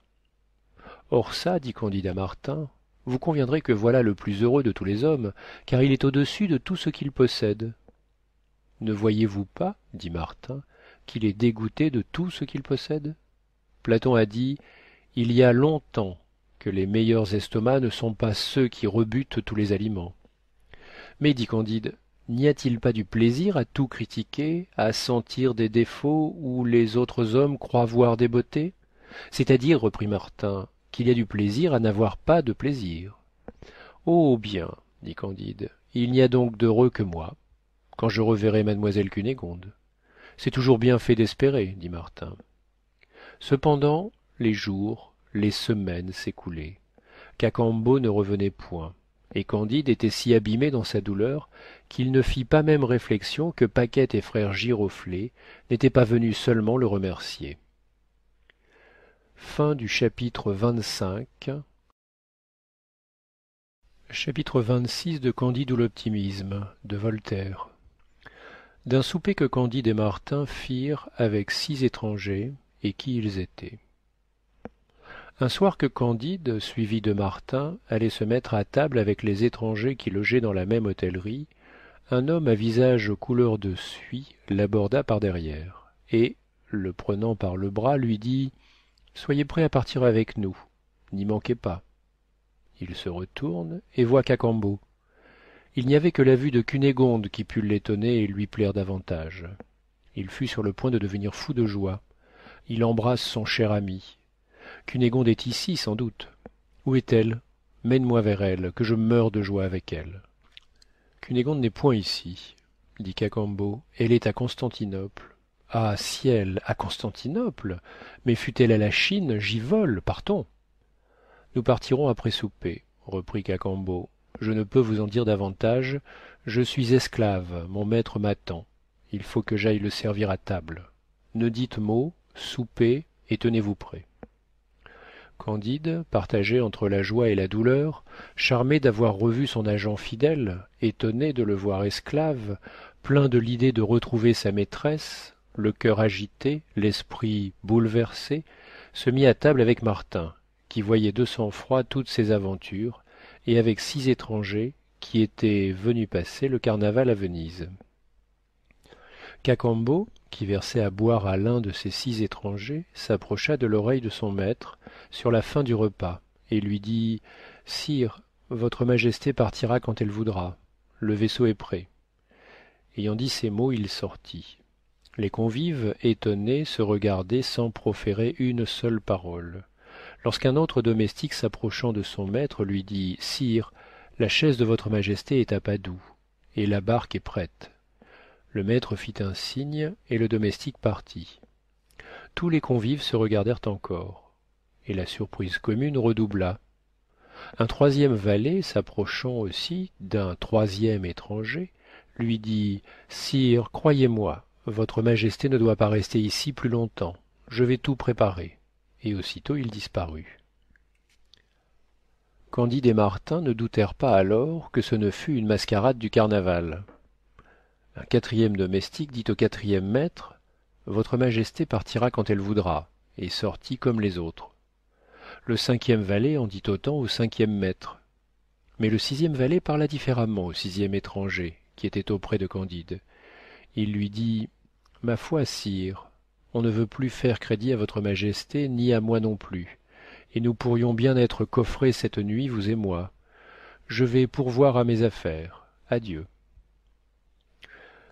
or ça, dit Candide à Martin, vous conviendrez que voilà le plus heureux de tous les hommes, car il est au-dessus de tout ce qu'il possède. Ne voyez-vous pas, dit Martin, qu'il est dégoûté de tout ce qu'il possède? Platon a dit, il y a longtemps que les meilleurs estomacs ne sont pas ceux qui rebutent tous les aliments. Mais, dit Candide, n'y a-t-il pas du plaisir à tout critiquer, à sentir des défauts où les autres hommes croient voir des beautés? C'est-à-dire, reprit Martin, qu'il y a du plaisir à n'avoir pas de plaisir. Oh bien, dit Candide, il n'y a donc d'heureux que moi, quand je reverrai mademoiselle Cunégonde. C'est toujours bien fait d'espérer, dit Martin. Cependant, les jours, les semaines s'écoulaient. Cacambo ne revenait point, et Candide était si abîmé dans sa douleur qu'il ne fit pas même réflexion que Paquette et frère Giroflée n'étaient pas venus seulement le remercier. Fin du chapitre 25. Chapitre 26 de Candide ou l'optimisme, de Voltaire. D'un souper que Candide et Martin firent avec 6 étrangers, et qui ils étaient. Un soir que Candide, suivi de Martin, allait se mettre à table avec les étrangers qui logeaient dans la même hôtellerie, un homme à visage couleur de suie l'aborda par derrière, et, le prenant par le bras, lui dit « Soyez prêts à partir avec nous, n'y manquez pas. » Il se retourne et voit Cacambo. Il n'y avait que la vue de Cunégonde qui put l'étonner et lui plaire davantage. Il fut sur le point de devenir fou de joie. Il embrasse son cher ami. Cunégonde est ici, sans doute. Où est-elle? Mène-moi vers elle, que je meure de joie avec elle. Cunégonde n'est point ici, dit Cacambo. Elle est à Constantinople. Ah, ciel, à Constantinople! Mais fût-elle à la Chine, j'y vole, partons. Nous partirons après souper, reprit Cacambo. Je ne peux vous en dire davantage. Je suis esclave, mon maître m'attend. Il faut que j'aille le servir à table. Ne dites mot, soupez et tenez-vous prêt. Candide, partagé entre la joie et la douleur, charmé d'avoir revu son agent fidèle, étonné de le voir esclave, plein de l'idée de retrouver sa maîtresse, le cœur agité, l'esprit bouleversé, se mit à table avec Martin, qui voyait de sang-froid toutes ses aventures, et avec 6 étrangers qui étaient venus passer le carnaval à Venise. Cacambo, qui versait à boire à l'un de ces 6 étrangers, s'approcha de l'oreille de son maître sur la fin du repas, et lui dit « Sire, votre Majesté partira quand elle voudra. Le vaisseau est prêt. » Ayant dit ces mots, il sortit. Les convives, étonnés, se regardaient sans proférer une seule parole. Lorsqu'un autre domestique s'approchant de son maître lui dit « Sire, la chaise de votre Majesté est à Padoue, et la barque est prête. » Le maître fit un signe, et le domestique partit. Tous les convives se regardèrent encore, et la surprise commune redoubla. Un troisième valet, s'approchant aussi d'un troisième étranger, lui dit « Sire, croyez-moi, votre Majesté ne doit pas rester ici plus longtemps. Je vais tout préparer. » Et aussitôt il disparut. Candide et Martin ne doutèrent pas alors que ce ne fût une mascarade du carnaval. Un quatrième domestique dit au quatrième maître « Votre Majesté partira quand elle voudra » et sortit comme les autres. Le cinquième valet en dit autant au cinquième maître. Mais le sixième valet parla différemment au sixième étranger, qui était auprès de Candide. Il lui dit « Ma foi, sire, on ne veut plus faire crédit à votre Majesté, ni à moi non plus, et nous pourrions bien être coffrés cette nuit, vous et moi. Je vais pourvoir à mes affaires. Adieu. »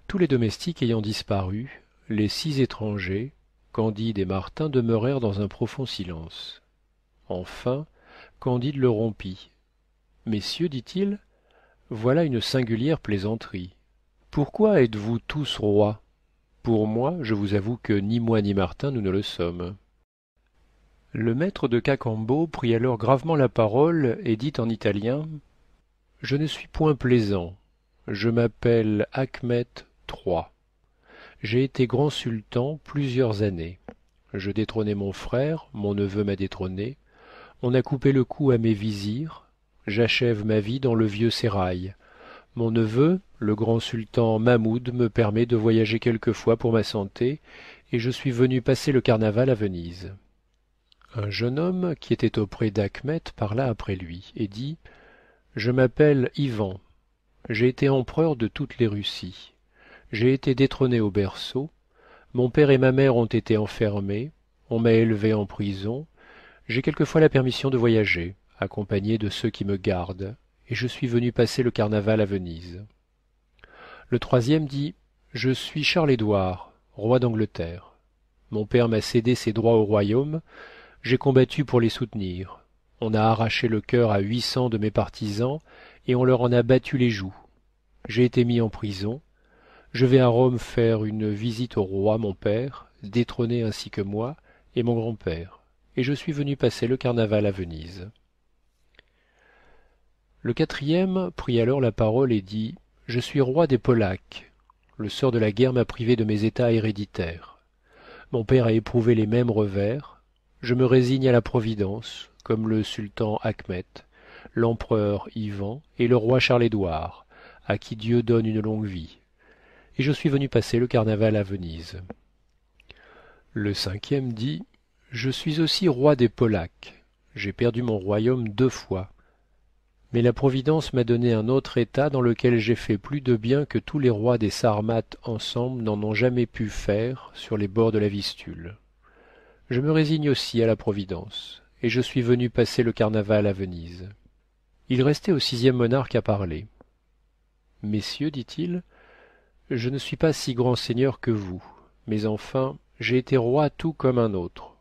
Tous les domestiques ayant disparu, les 6 étrangers, Candide et Martin, demeurèrent dans un profond silence. Enfin, Candide le rompit. « Messieurs, dit-il, voilà une singulière plaisanterie. Pourquoi êtes-vous tous rois? Pour moi, je vous avoue que ni moi ni Martin nous ne le sommes. » Le maître de Cacambo prit alors gravement la parole et dit en italien « Je ne suis point plaisant. Je m'appelle Achmet III. J'ai été grand sultan plusieurs années. Je détrônai mon frère, mon neveu m'a détrôné. On a coupé le cou à mes vizirs. J'achève ma vie dans le vieux sérail. Mon neveu, le grand sultan Mahmoud, me permet de voyager quelquefois pour ma santé, et je suis venu passer le carnaval à Venise. » Un jeune homme qui était auprès d'Achmet parla après lui et dit « Je m'appelle Ivan. J'ai été empereur de toutes les Russies. J'ai été détrôné au berceau. Mon père et ma mère ont été enfermés. On m'a élevé en prison. J'ai quelquefois la permission de voyager, accompagné de ceux qui me gardent, et je suis venu passer le carnaval à Venise. » Le troisième dit « Je suis Charles-Édouard, roi d'Angleterre. Mon père m'a cédé ses droits au royaume. J'ai combattu pour les soutenir. On a arraché le cœur à 800 de mes partisans, et on leur en a battu les joues. J'ai été mis en prison. Je vais à Rome faire une visite au roi mon père, détrôné ainsi que moi, et mon grand-père, et je suis venu passer le carnaval à Venise. » Le quatrième prit alors la parole et dit « Je suis roi des Polaques. Le sort de la guerre m'a privé de mes états héréditaires. Mon père a éprouvé les mêmes revers. Je me résigne à la providence, comme le sultan Achmet, l'empereur Ivan et le roi Charles-Édouard, à qui Dieu donne une longue vie. Et je suis venu passer le carnaval à Venise. » Le cinquième dit « Je suis aussi roi des Polaques. J'ai perdu mon royaume 2 fois. Mais la Providence m'a donné un autre état dans lequel j'ai fait plus de bien que tous les rois des Sarmates ensemble n'en ont jamais pu faire sur les bords de la Vistule. Je me résigne aussi à la Providence, et je suis venu passer le carnaval à Venise. » Il restait au sixième monarque à parler. « Messieurs, dit-il, je ne suis pas si grand seigneur que vous, mais enfin, j'ai été roi tout comme un autre.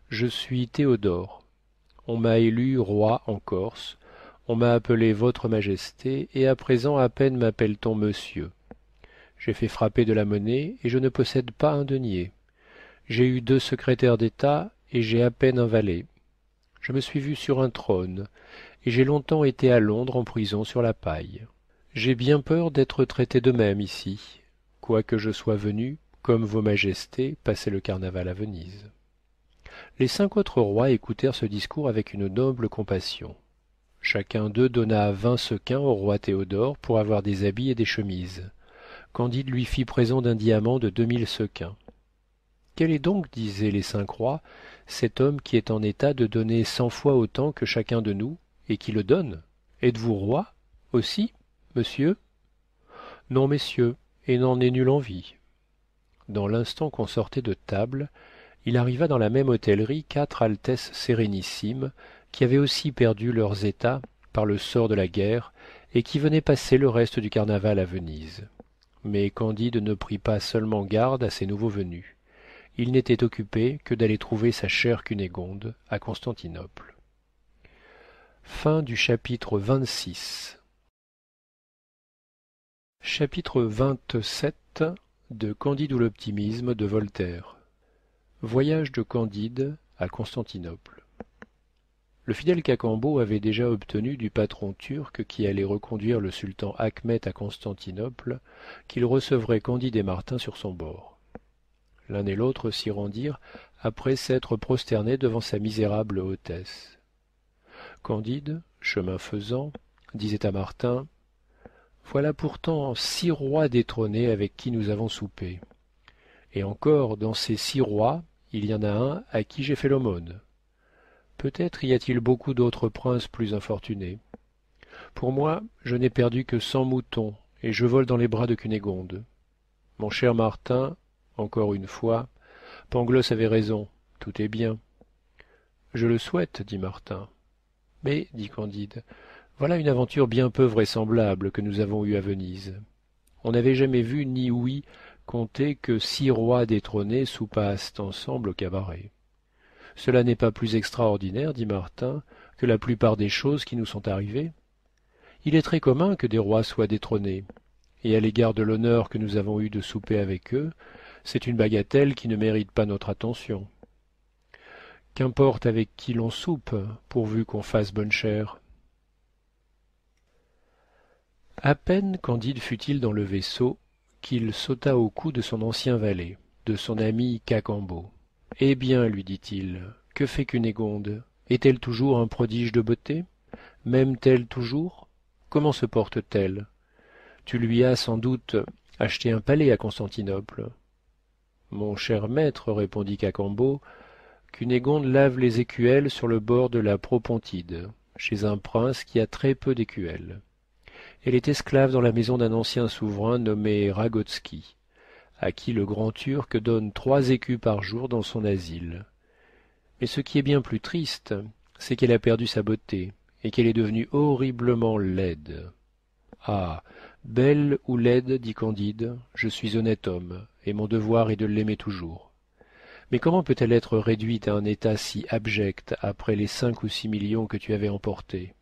Je suis Théodore. On m'a élu roi en Corse. On m'a appelé Votre Majesté, et à présent à peine m'appelle-t-on Monsieur. J'ai fait frapper de la monnaie, et je ne possède pas un denier. J'ai eu 2 secrétaires d'État, et j'ai à peine un valet. Je me suis vu sur un trône, et j'ai longtemps été à Londres en prison sur la paille. J'ai bien peur d'être traité de même ici, quoique je sois venu, comme Vos Majestés, passer le carnaval à Venise. » Les 5 autres rois écoutèrent ce discours avec une noble compassion. Chacun d'eux donna 20 sequins au roi Théodore pour avoir des habits et des chemises. Candide lui fit présent d'un diamant de 2000 sequins. « Quel est donc, disaient les 5 rois, cet homme qui est en état de donner 100 fois autant que chacun de nous, et qui le donne? Êtes-vous roi, aussi, monsieur ? » « Non, messieurs, et n'en ai nulle envie. » dans l'instant qu'on sortait de table, il arriva dans la même hôtellerie 4 altesses sérénissimes qui avaient aussi perdu leurs états par le sort de la guerre et qui venaient passer le reste du carnaval à Venise. Mais Candide ne prit pas seulement garde à ces nouveaux venus. Il n'était occupé que d'aller trouver sa chère Cunégonde à Constantinople. Fin du chapitre 26. Chapitre 27 de Candide ou l'optimisme de Voltaire. Voyage de Candide à Constantinople. Le fidèle Cacambo avait déjà obtenu du patron turc qui allait reconduire le sultan Achmet à Constantinople qu'il recevrait Candide et Martin sur son bord. L'un et l'autre s'y rendirent après s'être prosternés devant sa misérable hôtesse. Candide, chemin faisant, disait à Martin: « Voilà pourtant 6 rois détrônés avec qui nous avons soupé. Et encore, dans ces 6 rois, il y en a un à qui j'ai fait l'aumône. Peut-être y a-t-il beaucoup d'autres princes plus infortunés. Pour moi, je n'ai perdu que 100 moutons, et je vole dans les bras de Cunégonde. Mon cher Martin, encore une fois, Pangloss avait raison, tout est bien. » « Je le souhaite, dit Martin. »« Mais, dit Candide, voilà une aventure bien peu vraisemblable que nous avons eue à Venise. On n'avait jamais vu ni ouï conter que 6 rois détrônés soupassent ensemble au cabaret. Cela n'est pas plus extraordinaire, dit Martin, que la plupart des choses qui nous sont arrivées. Il est très commun que des rois soient détrônés, et à l'égard de l'honneur que nous avons eu de souper avec eux, c'est une bagatelle qui ne mérite pas notre attention. Qu'importe avec qui l'on soupe, pourvu qu'on fasse bonne chère. » À peine Candide fut-il dans le vaisseau qu'il sauta au cou de son ancien valet, de son ami Cacambo. « Eh bien, lui dit-il, que fait Cunégonde? Est-elle toujours un prodige de beauté? M'aime-t-elle toujours? Comment se porte-t-elle? Tu lui as sans doute acheté un palais à Constantinople. »« Mon cher maître, répondit Cacambo, Cunégonde lave les écuelles sur le bord de la Propontide, chez un prince qui a très peu d'écuelles. Elle est esclave dans la maison d'un ancien souverain nommé Ragotski, à qui le grand Turc donne 3 écus par jour dans son asile. Mais ce qui est bien plus triste, c'est qu'elle a perdu sa beauté, et qu'elle est devenue horriblement laide. »« Ah, belle ou laide, dit Candide, je suis honnête homme, et mon devoir est de l'aimer toujours. Mais comment peut-elle être réduite à un état si abject après les 5 ou 6 millions que tu avais emportés?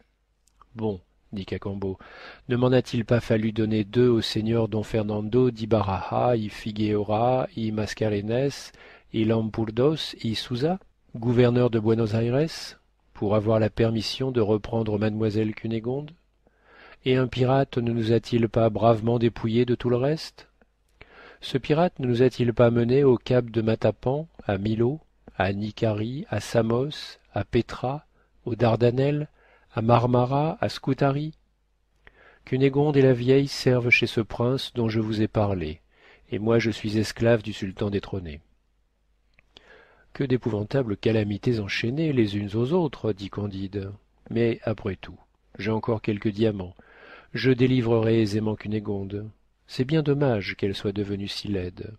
Bon, dit Cacambo, ne m'en a-t-il pas fallu donner 2 au seigneur Don Fernando d'Ibaraha y Figueora y Mascarenes y Lampurdos y Souza, gouverneur de Buenos Aires, pour avoir la permission de reprendre mademoiselle Cunégonde? Et un pirate ne nous a-t-il pas bravement dépouillés de tout le reste? Ce pirate ne nous a-t-il pas menés au cap de Matapan, à Milo, à Nicarie, à Samos, à Pétra, aux Dardanelles, à Marmara, à Scutari? Cunégonde et la vieille servent chez ce prince dont je vous ai parlé, et moi je suis esclave du sultan détrôné. »« Que d'épouvantables calamités enchaînées les unes aux autres, dit Candide. Mais après tout, j'ai encore quelques diamants. Je délivrerai aisément Cunégonde. C'est bien dommage qu'elle soit devenue si laide. »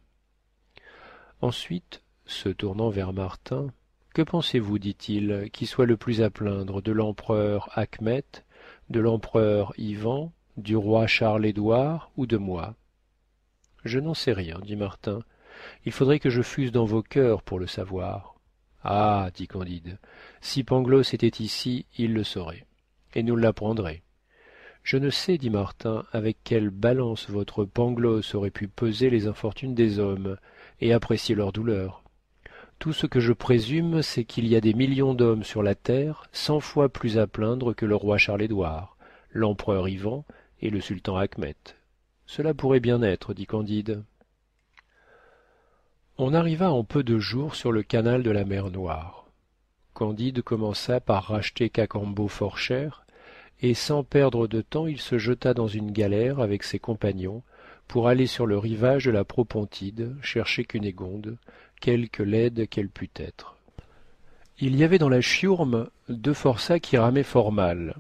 Ensuite, se tournant vers Martin, « Que pensez-vous, dit-il, qui soit le plus à plaindre, de l'empereur Achmet, de l'empereur Ivan, du roi Charles-Édouard ou de moi? » « Je n'en sais rien, dit Martin. Il faudrait que je fusse dans vos cœurs pour le savoir. »« Ah, dit Candide, si Pangloss était ici, il le saurait, et nous l'apprendrait. » « Je ne sais, dit Martin, avec quelle balance votre Pangloss aurait pu peser les infortunes des hommes et apprécier leur douleur. Tout ce que je présume, c'est qu'il y a des millions d'hommes sur la terre 100 fois plus à plaindre que le roi Charles-Édouard, l'empereur Ivan et le sultan Achmet. Cela pourrait bien être, dit Candide. On arriva en peu de jours sur le canal de la mer Noire. Candide commença par racheter Cacambo fort cher, et sans perdre de temps il se jeta dans une galère avec ses compagnons pour aller sur le rivage de la Propontide chercher Cunégonde, quelque laide qu'elle pût être. Il y avait dans la chiourme 2 forçats qui ramaient fort mal,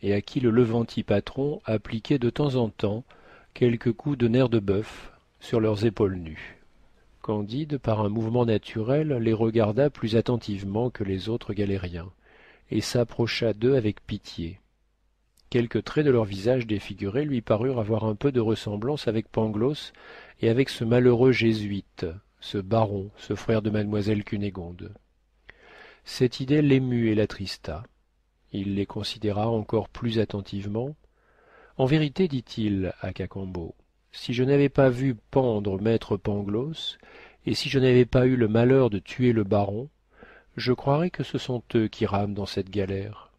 et à qui le levanti patron appliquait de temps en temps quelques coups de nerf de bœuf sur leurs épaules nues. Candide, par un mouvement naturel, les regarda plus attentivement que les autres galériens, et s'approcha d'eux avec pitié. Quelques traits de leur visage défiguré lui parurent avoir un peu de ressemblance avec Pangloss et avec ce malheureux jésuite, ce baron, ce frère de mademoiselle Cunégonde. Cette idée l'émut et l'attrista. Il les considéra encore plus attentivement. En vérité, dit-il à Cacambo, si je n'avais pas vu pendre maître Pangloss, et si je n'avais pas eu le malheur de tuer le baron, je croirais que ce sont eux qui rament dans cette galère.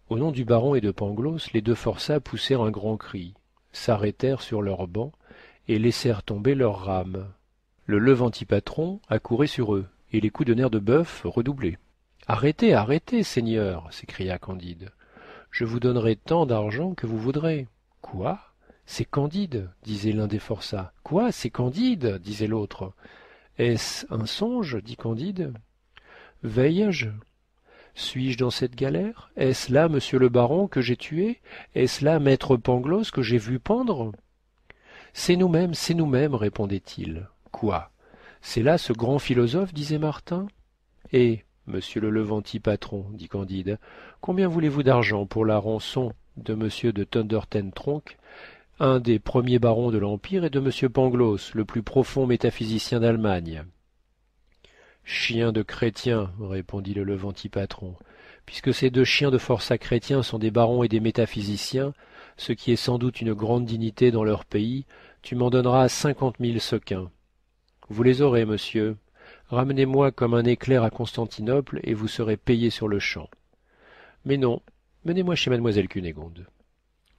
Au nom du baron et de Pangloss, les deux forçats poussèrent un grand cri, s'arrêtèrent sur leurs bancs et laissèrent tomber leurs rames. Le Levantipatron accourait sur eux, et les coups de nerf de bœuf redoublaient. « Arrêtez, arrêtez, seigneur !» s'écria Candide. « Je vous donnerai tant d'argent que vous voudrez. »« Quoi ? C'est Candide !» disait l'un des forçats. « Quoi ? C'est Candide !» disait l'autre. « Est-ce un songe ?» dit Candide. « Veille-je ? Suis-je dans cette galère ? Est-ce là monsieur le baron que j'ai tué ? Est-ce là maître Pangloss que j'ai vu pendre ? C'est nous-mêmes, répondait-il. Quoi ? C'est là ce grand philosophe, disait Martin. Eh, monsieur le Levantipatron, dit Candide, combien voulez-vous d'argent pour la rançon de monsieur de Thunder ten Tronckh, un des premiers barons de l'Empire, et de monsieur Pangloss, le plus profond métaphysicien d'Allemagne ? Chien de chrétien, répondit le Levantipatron, puisque ces deux chiens de forçats chrétiens sont des barons et des métaphysiciens, ce qui est sans doute une grande dignité dans leur pays, tu m'en donneras 50 000 sequins. Vous les aurez, monsieur. Ramenez-moi comme un éclair à Constantinople et vous serez payé sur le champ. Mais non, menez-moi chez mademoiselle Cunégonde.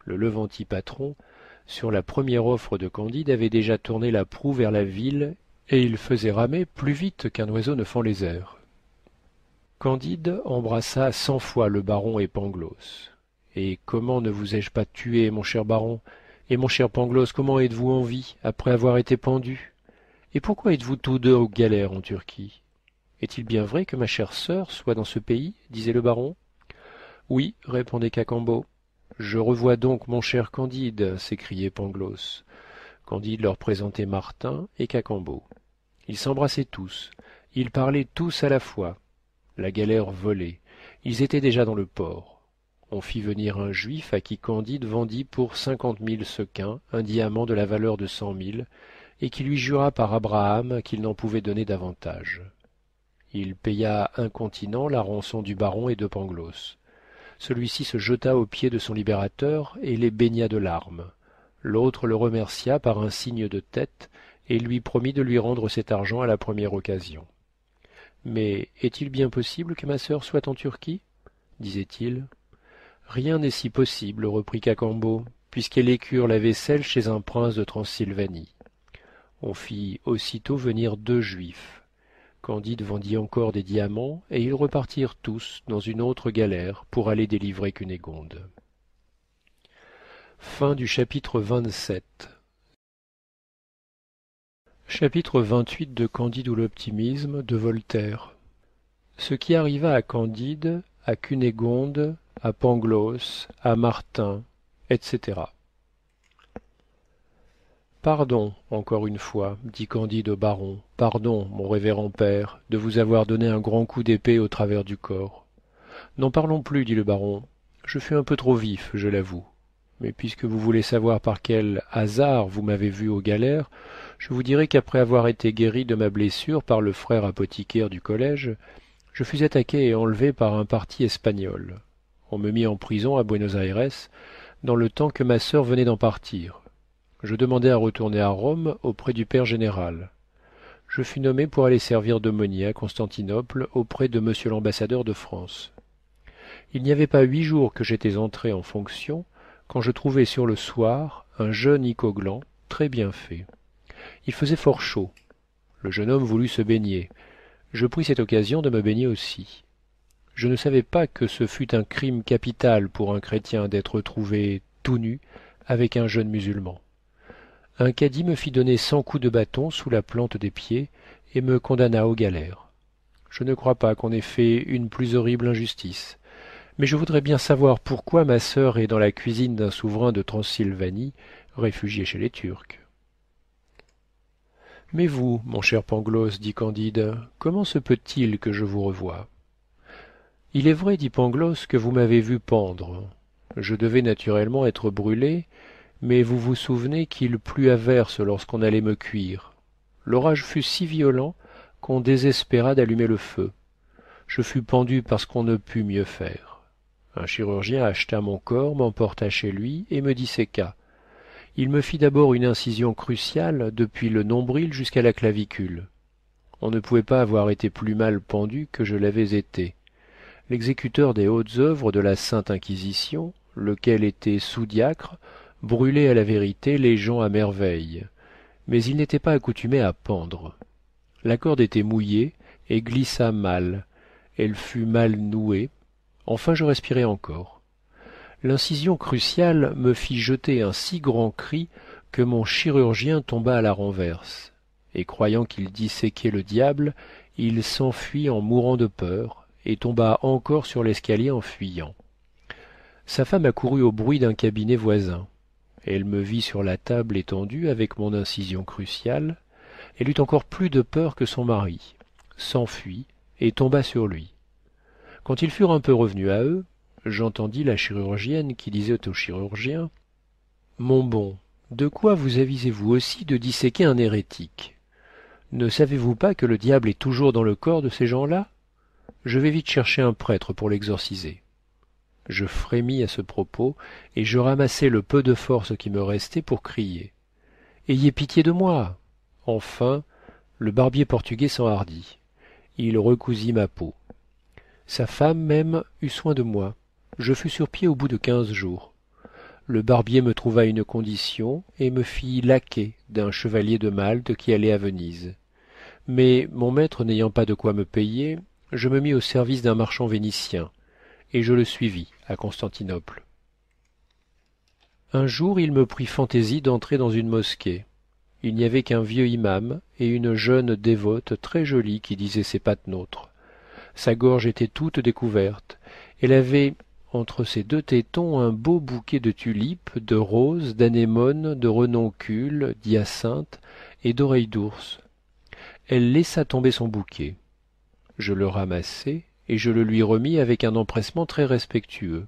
Le Levantipatron, sur la première offre de Candide, avait déjà tourné la proue vers la ville, et il faisait ramer plus vite qu'un oiseau ne fend les airs. Candide embrassa 100 fois le baron et Pangloss. Et comment ne vous ai-je pas tué, mon cher baron ? Et mon cher Pangloss, comment êtes-vous en vie, après avoir été pendu ? Et pourquoi êtes-vous tous deux aux galères en Turquie ? Est-il bien vrai que ma chère sœur soit dans ce pays ? disait le baron. Oui, répondait Cacambo. Je revois donc mon cher Candide, s'écriait Pangloss. Candide leur présentait Martin et Cacambo. Ils s'embrassaient tous, ils parlaient tous à la fois. La galère volait, ils étaient déjà dans le port. On fit venir un juif à qui Candide vendit pour 50 000 sequins un diamant de la valeur de 100 000, et qui lui jura par Abraham qu'il n'en pouvait donner davantage. Il paya incontinent la rançon du baron et de Pangloss. Celui-ci se jeta aux pieds de son libérateur et les baigna de larmes. L'autre le remercia par un signe de tête et lui promit de lui rendre cet argent à la première occasion. Mais est-il bien possible que ma sœur soit en Turquie ? disait-il. Rien n'est si possible, reprit Cacambo, puisqu'elle écure la vaisselle chez un prince de Transylvanie. On fit aussitôt venir 2 juifs. Candide vendit encore des diamants, et ils repartirent tous dans une autre galère pour aller délivrer Cunégonde. Fin du chapitre 27. Chapitre 28 de Candide ou l'optimisme de Voltaire. Ce qui arriva à Candide, à Cunégonde, à Pangloss, à Martin, etc. Pardon, encore une fois, dit Candide au baron, pardon, mon révérend père, de vous avoir donné un grand coup d'épée au travers du corps. N'en parlons plus, dit le baron, je fus un peu trop vif, je l'avoue. Mais puisque vous voulez savoir par quel hasard vous m'avez vu aux galères, je vous dirai qu'après avoir été guéri de ma blessure par le frère apothicaire du collège, je fus attaqué et enlevé par un parti espagnol. On me mit en prison à Buenos Aires, dans le temps que ma sœur venait d'en partir. Je demandai à retourner à Rome auprès du père général. Je fus nommé pour aller servir d'aumônier à Constantinople auprès de monsieur l'ambassadeur de France. Il n'y avait pas 8 jours que j'étais entré en fonction, quand je trouvai sur le soir un jeune Icoglan, très bien fait. Il faisait fort chaud. Le jeune homme voulut se baigner. Je pris cette occasion de me baigner aussi. Je ne savais pas que ce fût un crime capital pour un chrétien d'être trouvé tout nu avec un jeune musulman. Un cadi me fit donner 100 coups de bâton sous la plante des pieds et me condamna aux galères. Je ne crois pas qu'on ait fait une plus horrible injustice. Mais je voudrais bien savoir pourquoi ma sœur est dans la cuisine d'un souverain de Transylvanie, réfugié chez les Turcs. Mais vous, mon cher Pangloss, dit Candide, comment se peut-il que je vous revoie? Il est vrai, dit Pangloss, que vous m'avez vu pendre. Je devais naturellement être brûlé, mais vous vous souvenez qu'il plut à verse lorsqu'on allait me cuire. L'orage fut si violent qu'on désespéra d'allumer le feu. Je fus pendu parce qu'on ne put mieux faire. Un chirurgien acheta mon corps, m'emporta chez lui et me disséqua. Il me fit d'abord une incision cruciale depuis le nombril jusqu'à la clavicule. On ne pouvait pas avoir été plus mal pendu que je l'avais été. L'exécuteur des hautes œuvres de la Sainte Inquisition, lequel était sous-diacre, brûlait à la vérité les gens à merveille, mais il n'était pas accoutumé à pendre. La corde était mouillée et glissa mal, elle fut mal nouée, enfin je respirais encore. L'incision cruciale me fit jeter un si grand cri que mon chirurgien tomba à la renverse, et croyant qu'il disséquait le diable, il s'enfuit en mourant de peur, et tomba encore sur l'escalier en fuyant. Sa femme accourut au bruit d'un cabinet voisin. Elle me vit sur la table étendue avec mon incision cruciale. Elle eut encore plus de peur que son mari, s'enfuit et tomba sur lui. Quand ils furent un peu revenus à eux, j'entendis la chirurgienne qui disait au chirurgien: Mon bon, de quoi vous avisez-vous aussi de disséquer un hérétique? Ne savez-vous pas que le diable est toujours dans le corps de ces gens-là? Je vais vite chercher un prêtre pour l'exorciser. Je frémis à ce propos, et je ramassai le peu de force qui me restait pour crier: Ayez pitié de moi! Enfin, le barbier portugais s'enhardit. Il recousit ma peau. Sa femme même eut soin de moi. Je fus sur pied au bout de 15 jours. Le barbier me trouva une condition et me fit laquais d'un chevalier de Malte qui allait à Venise. Mais mon maître n'ayant pas de quoi me payer, je me mis au service d'un marchand vénitien, et je le suivis à Constantinople. Un jour il me prit fantaisie d'entrer dans une mosquée. Il n'y avait qu'un vieux imam et une jeune dévote très jolie qui disait ses patenôtres. Sa gorge était toute découverte. Elle avait entre ses deux tétons un beau bouquet de tulipes, de roses, d'anémones, de renoncules, d'hyacinthes et d'oreilles d'ours. Elle laissa tomber son bouquet. Je le ramassai et je le lui remis avec un empressement très respectueux.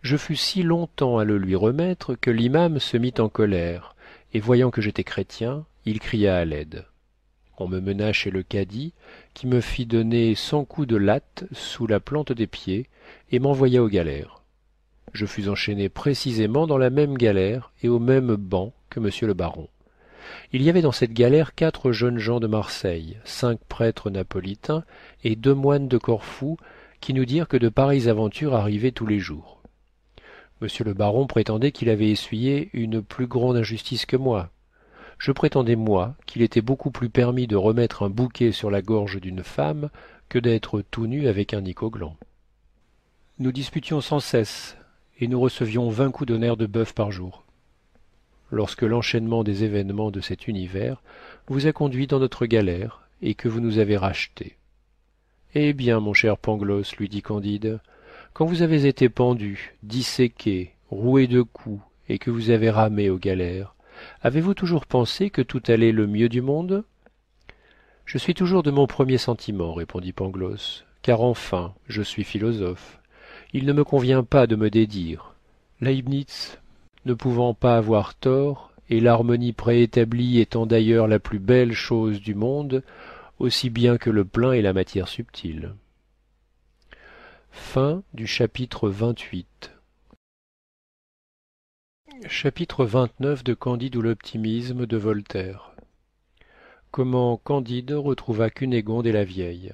Je fus si longtemps à le lui remettre que l'imam se mit en colère, et voyant que j'étais chrétien, il cria à l'aide. On me mena chez le cadi, qui me fit donner 100 coups de latte sous la plante des pieds, et m'envoya aux galères. Je fus enchaîné précisément dans la même galère et au même banc que monsieur le baron. Il y avait dans cette galère 4 jeunes gens de Marseille, 5 prêtres napolitains et 2 moines de Corfou, qui nous dirent que de pareilles aventures arrivaient tous les jours. Monsieur le baron prétendait qu'il avait essuyé une plus grande injustice que moi. Je prétendais, moi, qu'il était beaucoup plus permis de remettre un bouquet sur la gorge d'une femme que d'être tout nu avec un nico-gland. Nous disputions sans cesse, et nous recevions 20 coups de nerf de bœuf par jour. Lorsque l'enchaînement des événements de cet univers vous a conduit dans notre galère, et que vous nous avez rachetés. Eh bien, mon cher Pangloss, lui dit Candide, quand vous avez été pendu, disséqué, roué de coups, et que vous avez ramé aux galères, avez-vous toujours pensé que tout allait le mieux du monde? Je suis toujours de mon premier sentiment, répondit Pangloss, car enfin je suis philosophe. Il ne me convient pas de me dédire. Leibniz ne pouvant pas avoir tort, et l'harmonie préétablie étant d'ailleurs la plus belle chose du monde, aussi bien que le plein et la matière subtile. Fin du chapitre 28. Chapitre 29 de Candide ou l'optimisme de Voltaire. Comment Candide retrouva Cunégonde et la vieille.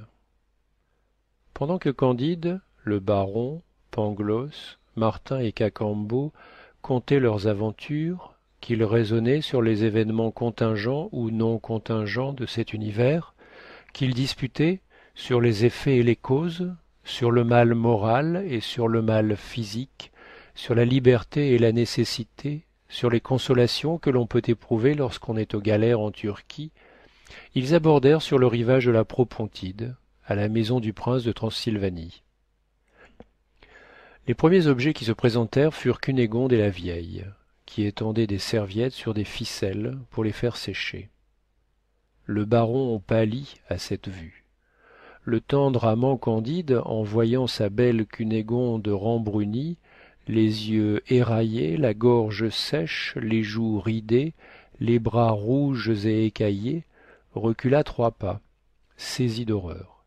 Pendant que Candide, le baron, Pangloss, Martin et Cacambo contaient leurs aventures, qu'ils raisonnaient sur les événements contingents ou non contingents de cet univers, qu'ils disputaient sur les effets et les causes, sur le mal moral et sur le mal physique, sur la liberté et la nécessité, sur les consolations que l'on peut éprouver lorsqu'on est aux galères en Turquie, ils abordèrent sur le rivage de la Propontide, à la maison du prince de Transylvanie. Les premiers objets qui se présentèrent furent Cunégonde et la vieille, qui étendaient des serviettes sur des ficelles pour les faire sécher. Le baron pâlit à cette vue. Le tendre amant Candide, en voyant sa belle Cunégonde rembrunie, les yeux éraillés, la gorge sèche, les joues ridées, les bras rouges et écaillés, recula 3 pas, saisi d'horreur,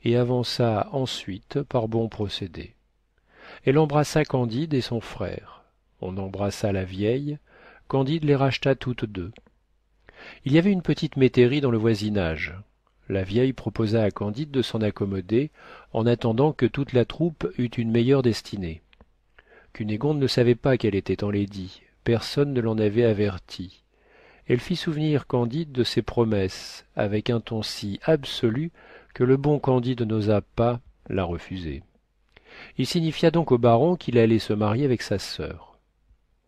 et avança ensuite par bon procédé. Elle embrassa Candide et son frère. On embrassa la vieille. Candide les racheta toutes 2. Il y avait une petite métairie dans le voisinage. La vieille proposa à Candide de s'en accommoder, en attendant que toute la troupe eût une meilleure destinée. Cunégonde ne savait pas qu'elle était enlaidie, personne ne l'en avait avertie. Elle fit souvenir Candide de ses promesses, avec un ton si absolu que le bon Candide n'osa pas la refuser. Il signifia donc au baron qu'il allait se marier avec sa sœur.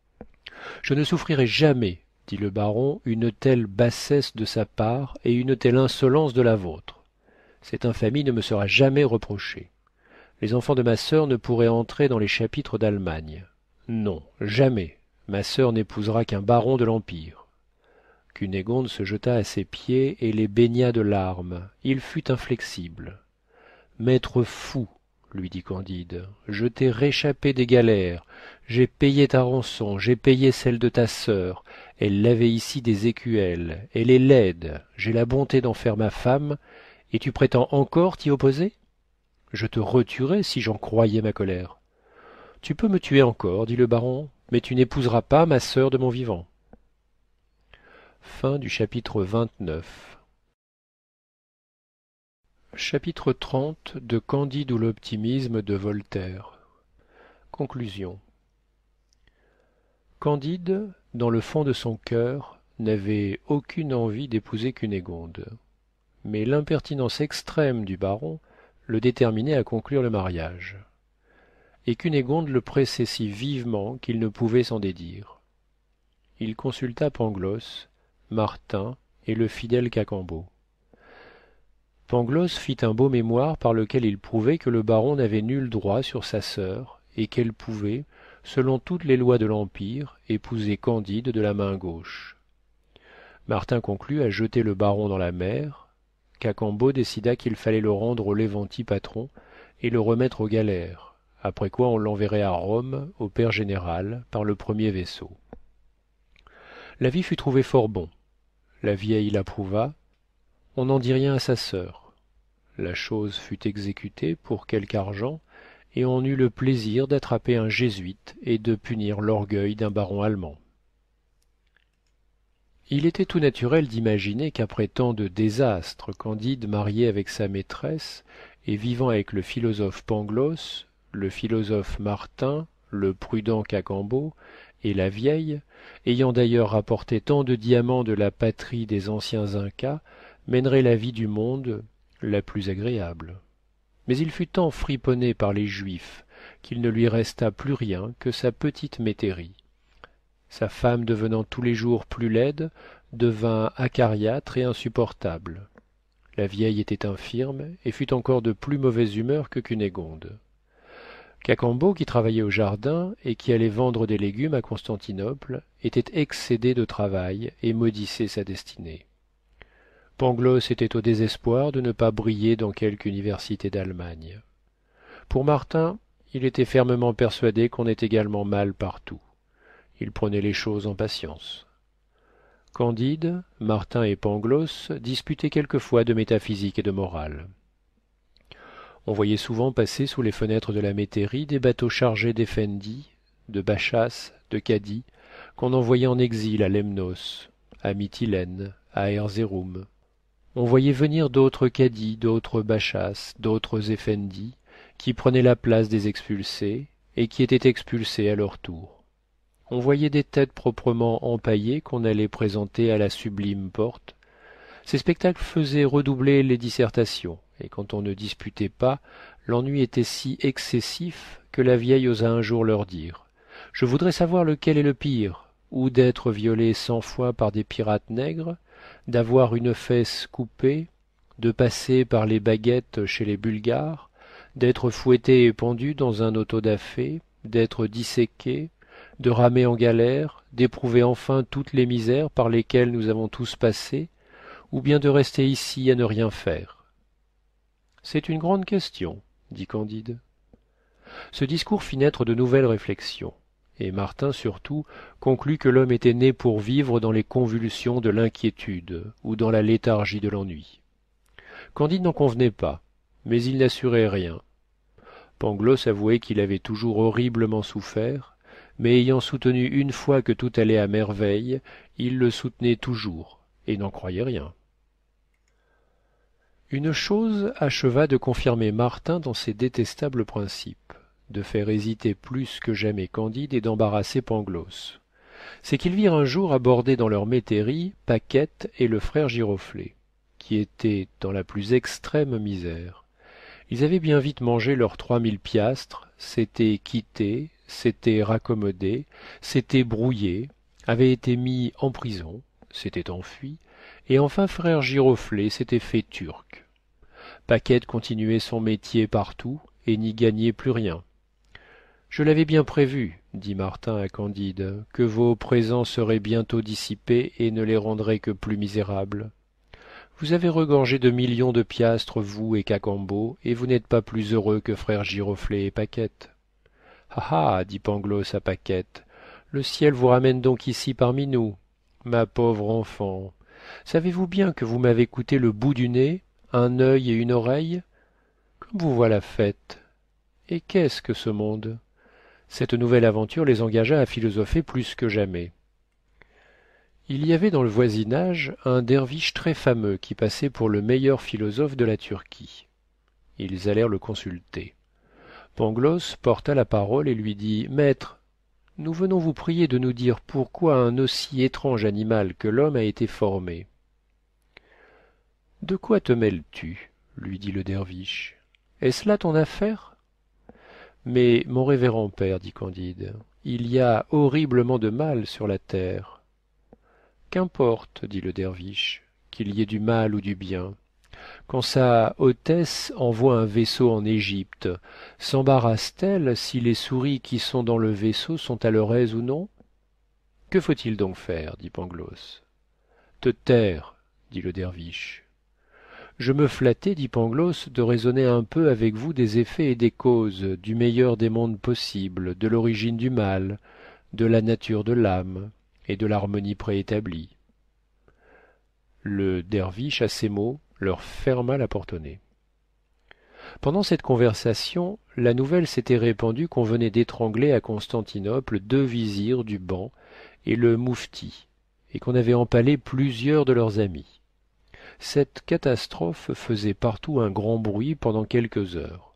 « Je ne souffrirai jamais, dit le baron, une telle bassesse de sa part et une telle insolence de la vôtre. Cette infamie ne me sera jamais reprochée. Les enfants de ma sœur ne pourraient entrer dans les chapitres d'Allemagne. Non, jamais. Ma sœur n'épousera qu'un baron de l'Empire. » Cunégonde se jeta à ses pieds et les baigna de larmes. Il fut inflexible. « Maître fou, lui dit Candide, je t'ai réchappé des galères, j'ai payé ta rançon, j'ai payé celle de ta sœur, elle lavait ici des écuelles, elle est laide, j'ai la bonté d'en faire ma femme, et tu prétends encore t'y opposer? Je te retuerais si j'en croyais ma colère. Tu peux me tuer encore, dit le baron, mais tu n'épouseras pas ma sœur de mon vivant. Fin du chapitre 29. Chapitre 30 de Candide ou l'optimisme de Voltaire. Conclusion. Candide, dans le fond de son cœur, n'avait aucune envie d'épouser Cunégonde. Mais l'impertinence extrême du baron le déterminait à conclure le mariage. Et Cunégonde le pressait si vivement qu'il ne pouvait s'en dédire. Il consulta Pangloss, Martin et le fidèle Cacambo. Pangloss fit un beau mémoire par lequel il prouvait que le baron n'avait nul droit sur sa sœur et qu'elle pouvait, selon toutes les lois de l'Empire, épouser Candide de la main gauche. Martin conclut à jeter le baron dans la mer. Cacambo décida qu'il fallait le rendre au Levanti patron et le remettre aux galères, après quoi on l'enverrait à Rome au père général par le premier vaisseau. L'avis fut trouvé fort bon. La vieille l'approuva. On n'en dit rien à sa sœur. La chose fut exécutée pour quelque argent, et on eut le plaisir d'attraper un jésuite et de punir l'orgueil d'un baron allemand. Il était tout naturel d'imaginer qu'après tant de désastres, Candide, marié avec sa maîtresse et vivant avec le philosophe Pangloss, le philosophe Martin, le prudent Cacambo et la vieille, ayant d'ailleurs rapporté tant de diamants de la patrie des anciens Incas, mènerait la vie du monde la plus agréable. Mais il fut tant friponné par les Juifs qu'il ne lui resta plus rien que sa petite métairie. Sa femme, devenant tous les jours plus laide, devint acariâtre et insupportable. La vieille était infirme et fut encore de plus mauvaise humeur que Cunégonde. Cacambo, qui travaillait au jardin et qui allait vendre des légumes à Constantinople, était excédé de travail et maudissait sa destinée. Pangloss était au désespoir de ne pas briller dans quelque université d'Allemagne. Pour Martin, il était fermement persuadé qu'on est également mal partout. Il prenait les choses en patience. Candide, Martin et Pangloss disputaient quelquefois de métaphysique et de morale. On voyait souvent passer sous les fenêtres de la métairie des bateaux chargés d'effendis, de bachas, de cadis, qu'on envoyait en exil à Lemnos, à Mytilène, à Erzeroum. On voyait venir d'autres cadis, d'autres bachas, d'autres effendis, qui prenaient la place des expulsés, et qui étaient expulsés à leur tour. On voyait des têtes proprement empaillées qu'on allait présenter à la sublime porte. Ces spectacles faisaient redoubler les dissertations, et quand on ne disputait pas, l'ennui était si excessif que la vieille osa un jour leur dire « Je voudrais savoir lequel est le pire, ou d'être violé 100 fois par des pirates nègres, d'avoir une fesse coupée, de passer par les baguettes chez les Bulgares, d'être fouetté et pendu dans un auto-da-fé, d'être disséqué, de ramer en galère, d'éprouver enfin toutes les misères par lesquelles nous avons tous passé, ou bien de rester ici à ne rien faire? C'est une grande question, dit Candide. Ce discours fit naître de nouvelles réflexions, et Martin surtout conclut que l'homme était né pour vivre dans les convulsions de l'inquiétude ou dans la léthargie de l'ennui. Candide n'en convenait pas, mais il n'assurait rien. Pangloss avouait qu'il avait toujours horriblement souffert, mais ayant soutenu une fois que tout allait à merveille, il le soutenait toujours, et n'en croyait rien. Une chose acheva de confirmer Martin dans ses détestables principes, de faire hésiter plus que jamais Candide et d'embarrasser Pangloss. C'est qu'ils virent un jour aborder dans leur métairie Paquette et le frère Giroflée, qui étaient dans la plus extrême misère. Ils avaient bien vite mangé leurs 3000 piastres, s'étaient quittés, s'étaient raccommodés, s'étaient brouillés, avaient été mis en prison, s'étaient enfuis, et enfin frère Giroflée s'était fait turc. Paquette continuait son métier partout et n'y gagnait plus rien. Je l'avais bien prévu, dit Martin à Candide, que vos présents seraient bientôt dissipés et ne les rendraient que plus misérables. Vous avez regorgé de millions de piastres, vous et Cacambo, et vous n'êtes pas plus heureux que frères Giroflée et Paquette. Ah ah, dit Pangloss à Paquette, le ciel vous ramène donc ici parmi nous, ma pauvre enfant. Savez-vous bien que vous m'avez coûté le bout du nez, un œil et une oreille? Comme vous voilà faite. Et qu'est-ce que ce monde? Cette nouvelle aventure les engagea à philosopher plus que jamais. Il y avait dans le voisinage un derviche très fameux qui passait pour le meilleur philosophe de la Turquie. Ils allèrent le consulter. Pangloss porta la parole et lui dit « Maître, nous venons vous prier de nous dire pourquoi un aussi étrange animal que l'homme a été formé. » « De quoi te mêles-tu » lui dit le derviche. « Est-ce là ton affaire ?»« Mais, mon révérend père, dit Candide, il y a horriblement de mal sur la terre. » Qu'importe, dit le derviche, qu'il y ait du mal ou du bien. Quand sa hautesse envoie un vaisseau en Égypte, s'embarrasse-t-elle si les souris qui sont dans le vaisseau sont à leur aise ou non? Que faut-il donc faire, dit Pangloss. Te taire, dit le derviche. Je me flattais, dit Pangloss, de raisonner un peu avec vous des effets et des causes, du meilleur des mondes possibles, de l'origine du mal, de la nature de l'âme et de l'harmonie préétablie. Le derviche, à ces mots, leur ferma la porte au nez. Pendant cette conversation, la nouvelle s'était répandue qu'on venait d'étrangler à Constantinople 2 vizirs du ban et le moufti, et qu'on avait empalé plusieurs de leurs amis. Cette catastrophe faisait partout un grand bruit pendant quelques heures.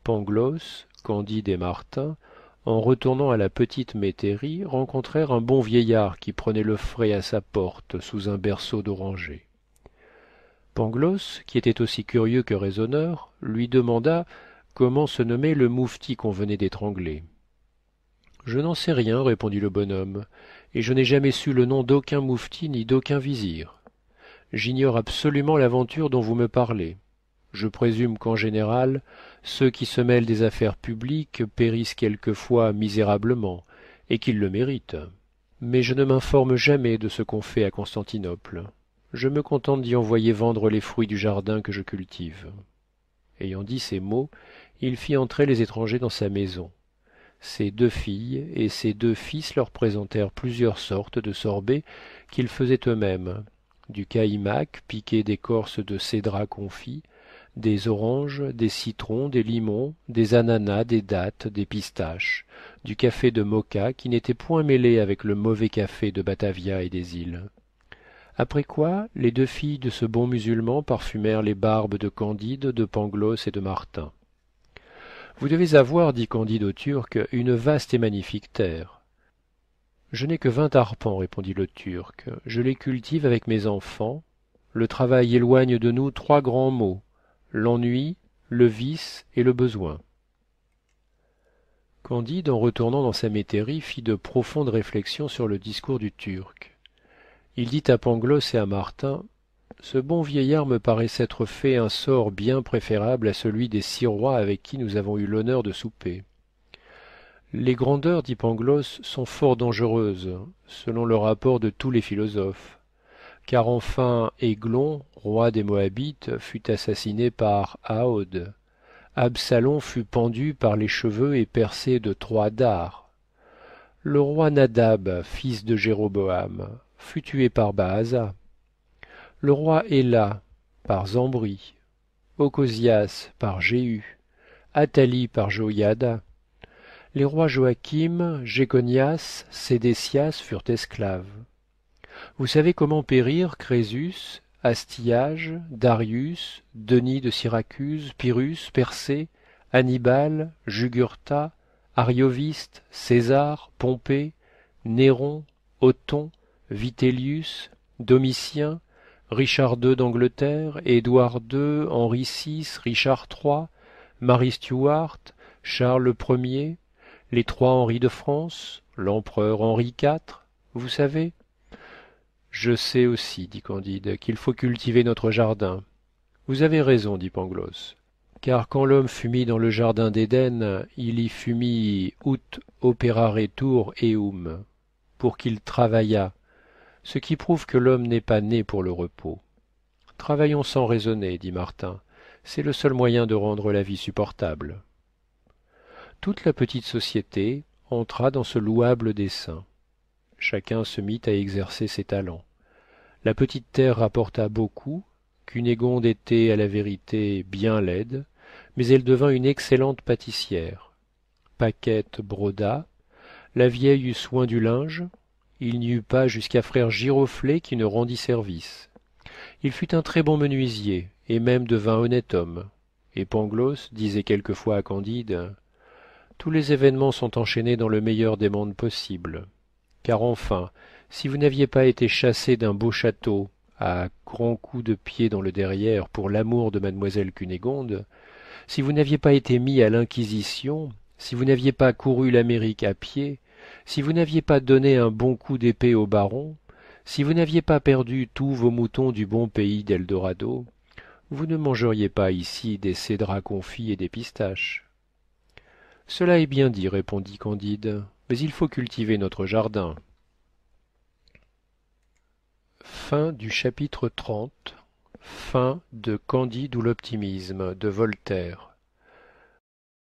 Pangloss, Candide et Martin, en retournant à la petite métairie, rencontrèrent un bon vieillard qui prenait le frais à sa porte sous un berceau d'orangers. Pangloss, qui était aussi curieux que raisonneur, lui demanda comment se nommait le moufti qu'on venait d'étrangler. « Je n'en sais rien, répondit le bonhomme, et je n'ai jamais su le nom d'aucun moufti ni d'aucun vizir. J'ignore absolument l'aventure dont vous me parlez. Je présume qu'en général, ceux qui se mêlent des affaires publiques périssent quelquefois misérablement, et qu'ils le méritent. Mais je ne m'informe jamais de ce qu'on fait à Constantinople. Je me contente d'y envoyer vendre les fruits du jardin que je cultive. » Ayant dit ces mots, il fit entrer les étrangers dans sa maison. Ses 2 filles et ses 2 fils leur présentèrent plusieurs sortes de sorbets qu'ils faisaient eux-mêmes, du caïmac piqué d'écorce de cédrat confit, des oranges, des citrons, des limons, des ananas, des dattes, des pistaches, du café de Moka qui n'était point mêlé avec le mauvais café de Batavia et des îles. Après quoi, les 2 filles de ce bon musulman parfumèrent les barbes de Candide, de Pangloss et de Martin. « Vous devez avoir, dit Candide au Turc, une vaste et magnifique terre. »« Je n'ai que 20 arpents, répondit le Turc. Je les cultive avec mes enfants. Le travail éloigne de nous 3 grands maux, l'ennui, le vice et le besoin. » Candide, en retournant dans sa métairie, fit de profondes réflexions sur le discours du Turc. Il dit à Pangloss et à Martin, « Ce bon vieillard me paraît s'être fait un sort bien préférable à celui des 6 rois avec qui nous avons eu l'honneur de souper. Les grandeurs, dit Pangloss, sont fort dangereuses, selon le rapport de tous les philosophes, car enfin Églon, roi des Moabites, fut assassiné par Aod. Absalom fut pendu par les cheveux et percé de 3 dards. Le roi Nadab, fils de Jéroboam, fut tué par Baasa. Le roi Éla par Zambri, Ocosias par Jéhu, Athalie par Joiada. Les rois Joachim, Jéconias, Sédécias furent esclaves. Vous savez comment périrent Crésus, Astiage, Darius, Denis de Syracuse, Pyrrhus, Persée, Hannibal, Jugurtha, Arioviste, César, Pompée, Néron, Othon, Vitellius, Domitien, Richard II d'Angleterre, Édouard II, Henri VI, Richard III, Marie Stuart, Charles Ier, les 3 Henri de France, l'empereur Henri IV, vous savez. Je sais aussi, dit Candide, qu'il faut cultiver notre jardin. Vous avez raison, dit Pangloss, car quand l'homme fut mis dans le jardin d'Éden, il y fut mis ut operaretur eum, pour qu'il travaillât, ce qui prouve que l'homme n'est pas né pour le repos. Travaillons sans raisonner, dit Martin, c'est le seul moyen de rendre la vie supportable. Toute la petite société entra dans ce louable dessein. Chacun se mit à exercer ses talents. La petite terre rapporta beaucoup, Cunégonde était à la vérité bien laide, mais elle devint une excellente pâtissière. Paquette broda, la vieille eut soin du linge, il n'y eut pas jusqu'à frère Giroflée qui ne rendit service. Il fut un très bon menuisier, et même devint honnête homme. Et Pangloss disait quelquefois à Candide: tous les événements sont enchaînés dans le meilleur des mondes possibles. Car enfin, si vous n'aviez pas été chassé d'un beau château, à grands coups de pied dans le derrière, pour l'amour de mademoiselle Cunégonde, si vous n'aviez pas été mis à l'Inquisition, si vous n'aviez pas couru l'Amérique à pied, si vous n'aviez pas donné un bon coup d'épée au baron, si vous n'aviez pas perdu tous vos moutons du bon pays d'Eldorado, vous ne mangeriez pas ici des cédrats confits et des pistaches. Cela est bien dit, répondit Candide, mais il faut cultiver notre jardin. Fin du chapitre 30. Fin de Candide ou l'optimisme de Voltaire.